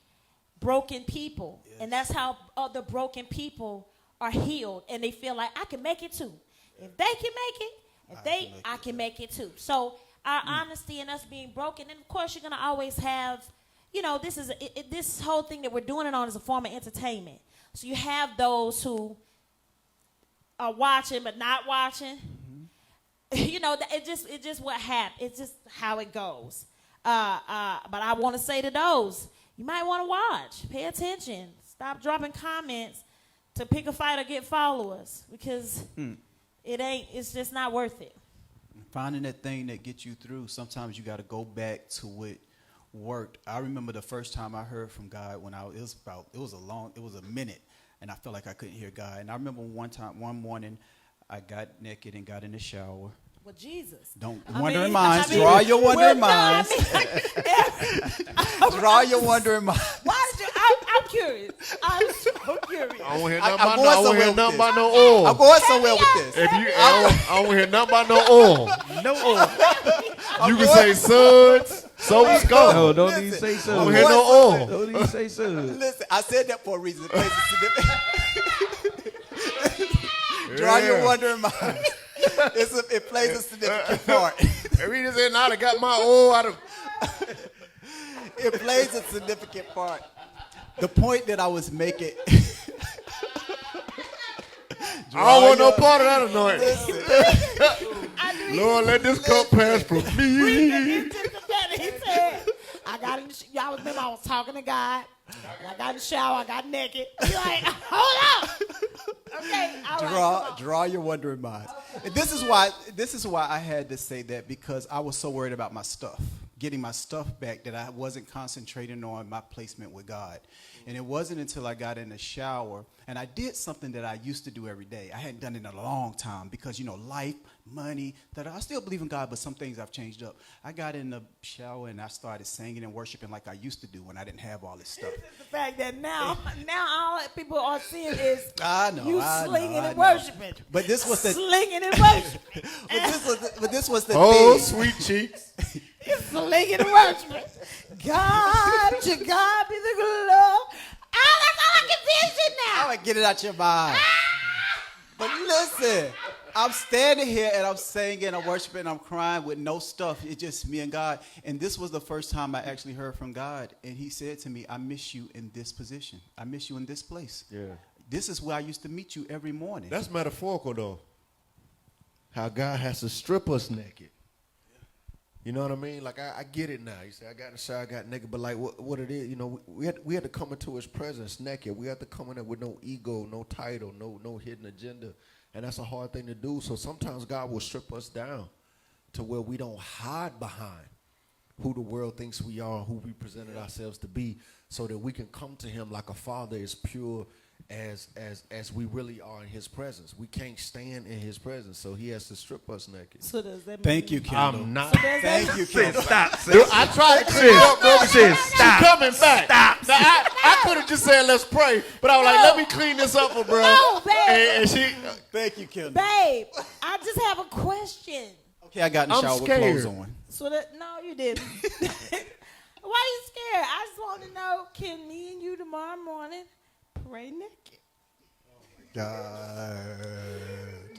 broken people. Yes. And that's how other broken people are healed. And they feel like, I can make it too. If they can make it, I can make it too. So our honesty and us being broken, and of course you're going to always have, you know, this whole thing that we're doing it on is a form of entertainment. So you have those who are watching but not watching. You know, it's just what happens. It's just how it goes. But I want to say to those, you might want to watch. Pay attention. Stop dropping comments to pick a fight or get followers, because it's just not worth it. Finding that thing that gets you through, sometimes you got to go back to what worked. I remember the first time I heard from God when it was a minute, and I felt like I couldn't hear God. And I remember one morning, I got naked and got in the shower. Well, Jesus. Wondering minds. Draw your wondering minds. Draw your wondering mind. Why did you? I'm curious. I'm so curious. I don't hear I'm nothing going somewhere about with no this. oil. I'm going somewhere with this. If you, I don't hear nothing about no oil. No oil. You can say suds, soap, and No, scum. don't even say I don't so. hear no oil. Don't even say so. Listen, I said that for a reason. It plays a significant- Draw your wondering mind. It plays a significant part. If he just said, "Now I got my oil out of." It plays a significant part. The point that I was making. I don't want no part of that anointing. Listen, Lord, let this cup pass from me. He said, I got in the y'all remember I was talking to God. And I got in the shower. I got naked. He's like, hold up. Okay, all right. come on. draw your wondering mind. And this is why I had to say that, because I was so worried about my stuff, getting my stuff back, that I wasn't concentrating on my placement with God. And it wasn't until I got in the shower and I did something that I used to do every day. I hadn't done it in a long time because, life, money, that I still believe in God, but some things I've changed up. I got in the shower and I started singing and worshiping like I used to do when I didn't have all this stuff. The fact that now all that people are seeing is I know, you I know, slinging I and know. worshiping. But this was the Slinging and worshiping. but this was the Oh, thing. sweet cheeks. You're slinging and worshiping. God, to God be the glory. Oh, that's all I can vision now. I'm gonna get it out your mind. But listen, I'm standing here and I'm singing, I'm worshiping, I'm crying with no stuff. It's just me and God. And this was the first time I actually heard from God. And he said to me, I miss you in this position. I miss you in this place. Yeah. This is where I used to meet you every morning. That's metaphorical, though. How God has to strip us naked. You know what I mean? Like, I get it now. You say, I got in the shower, I got naked. But, like, what it is, we had to come into his presence naked. We had to come in there with no ego, no title, no hidden agenda. And that's a hard thing to do. So sometimes God will strip us down to where we don't hide behind who the world thinks we are, who we presented ourselves to be, so that we can come to him like a father is pure as we really are in his presence. We can't stand in his presence, so he has to strip us naked. So does that mean Thank you, Kendall. I'm not. Thank you, Kendall. Stop, sis. Dude, I tried to clean it up, bro. Sis, stop. She coming back. Stop. Now, I could have just said, let's pray. But I was like, let me clean this up for bro. No, babe. And she, Thank you, Kendall. Babe, I just have a question. Okay, I got in the I'm shower scared. with clothes on. So that no, you didn't. Why you scared? I just want to know, can me and you tomorrow morning pray naked? God.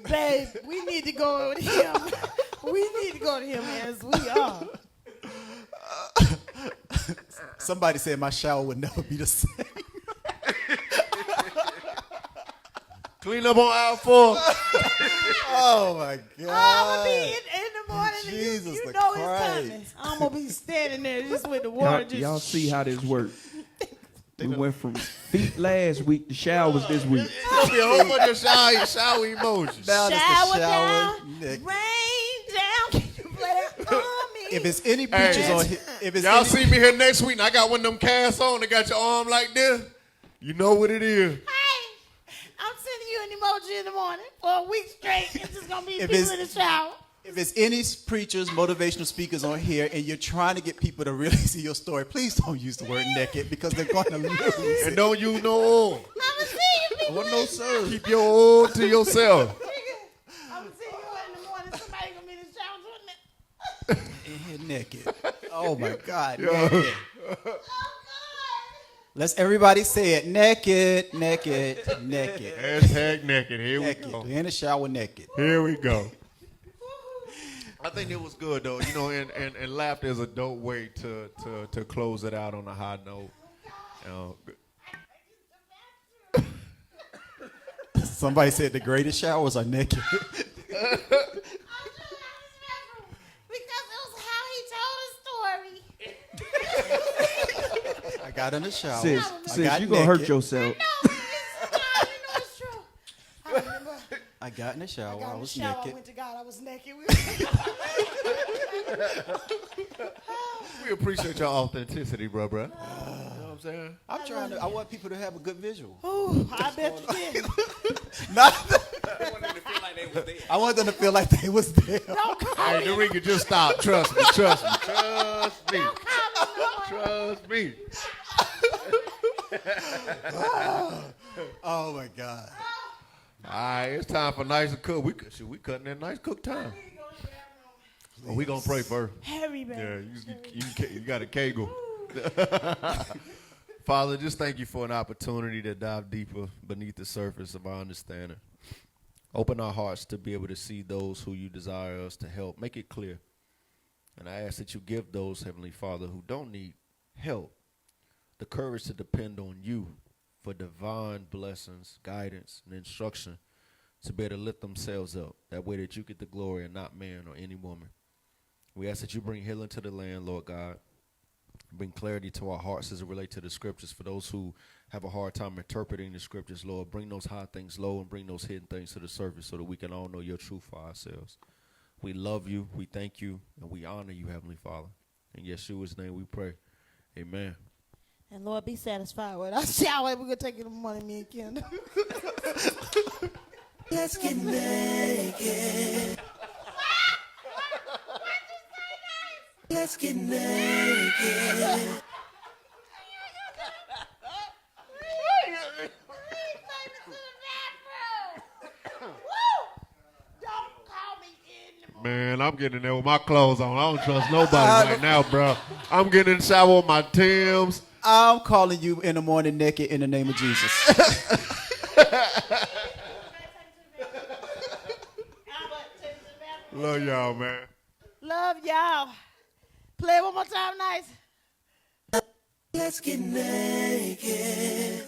Babe, we need to go to him. We need to go to him as we are. Somebody said my shower would never be the same. clean up on aisle 4. Oh, my God. I'm going to be in the morning and Jesus you the know it's Christ. coming. I'm going to be standing there just with the water just. Y'all see how this works. We went from feet last week to showers this week. It's going to be a whole bunch of shower emojis. Now it's Shower the shower. down, Nick. rain down. Can you play that for me? If it's any preachers Hey. on here, if it's Y'all any, see me here next week and I got one of them casts on that got your arm like this. You know what it is. Hey, I'm sending you an emoji in the morning for a week straight. It's just going to be If people it's- in the shower. if it's any preachers, motivational speakers on here, and you're trying to get people to really see your story, please don't use the word naked because they're going to lose. And don't use no oil. I'm going to see you people. Oh, no, sir. Keep your oil to yourself. I'm going to see you in the morning. Somebody going to be in the shower doing that. In here naked. Oh my God, naked. Oh, God. Let's everybody say it. Naked, naked, naked. Hashtag naked. Here we Naked. go. We're in the shower naked. Here we go. I think it was good though, and laughter is a dope way to close it out on a high note. Somebody said the greatest showers are naked. Because it was how he told his story. I got in the shower. Sis, I got you gonna hurt naked. yourself. No, it's true. I remember. I got in the shower. I I was shower, I naked. went to God. I was naked. We appreciate your authenticity, bro. You know what I'm saying? I'm trying to. I want people to have a good visual. Ooh, I bet you did. I want them to feel like they was there. Don't call Hey, me. Doreen, just stop. Trust me. Trust me. Trust me. Don't call me no more. Trust me. Oh my God. All right, it's time for nice and cook. We cutting in nice cook time. Oh, we gonna pray first. Hurry, baby. Yeah, you got a kegel. Father, just thank you for an opportunity to dive deeper beneath the surface of our understanding. Open our hearts to be able to see those who you desire us to help. Make it clear. And I ask that you give those, Heavenly Father, who don't need help, the courage to depend on you for divine blessings, guidance, and instruction to be able to lift themselves up. That way that you get the glory and not man or any woman. We ask that you bring healing to the land, Lord God. Bring clarity to our hearts as it relates to the scriptures. For those who have a hard time interpreting the scriptures, Lord, bring those high things low and bring those hidden things to the surface so that we can all know your truth for ourselves. We love you, we thank you, and we honor you, Heavenly Father. In Yeshua's name we pray. Amen. And Lord, be satisfied with our shower. We're going to take you to money, me and Kendall. Let's get naked. Let's get naked. Man, I'm getting in there with my clothes on. I don't trust nobody right now, bro. I'm getting in the shower with my Timbs. I'm calling you in the morning naked in the name of Jesus. Love y'all, man. Love y'all. Play it one more time, nice. Let's get naked.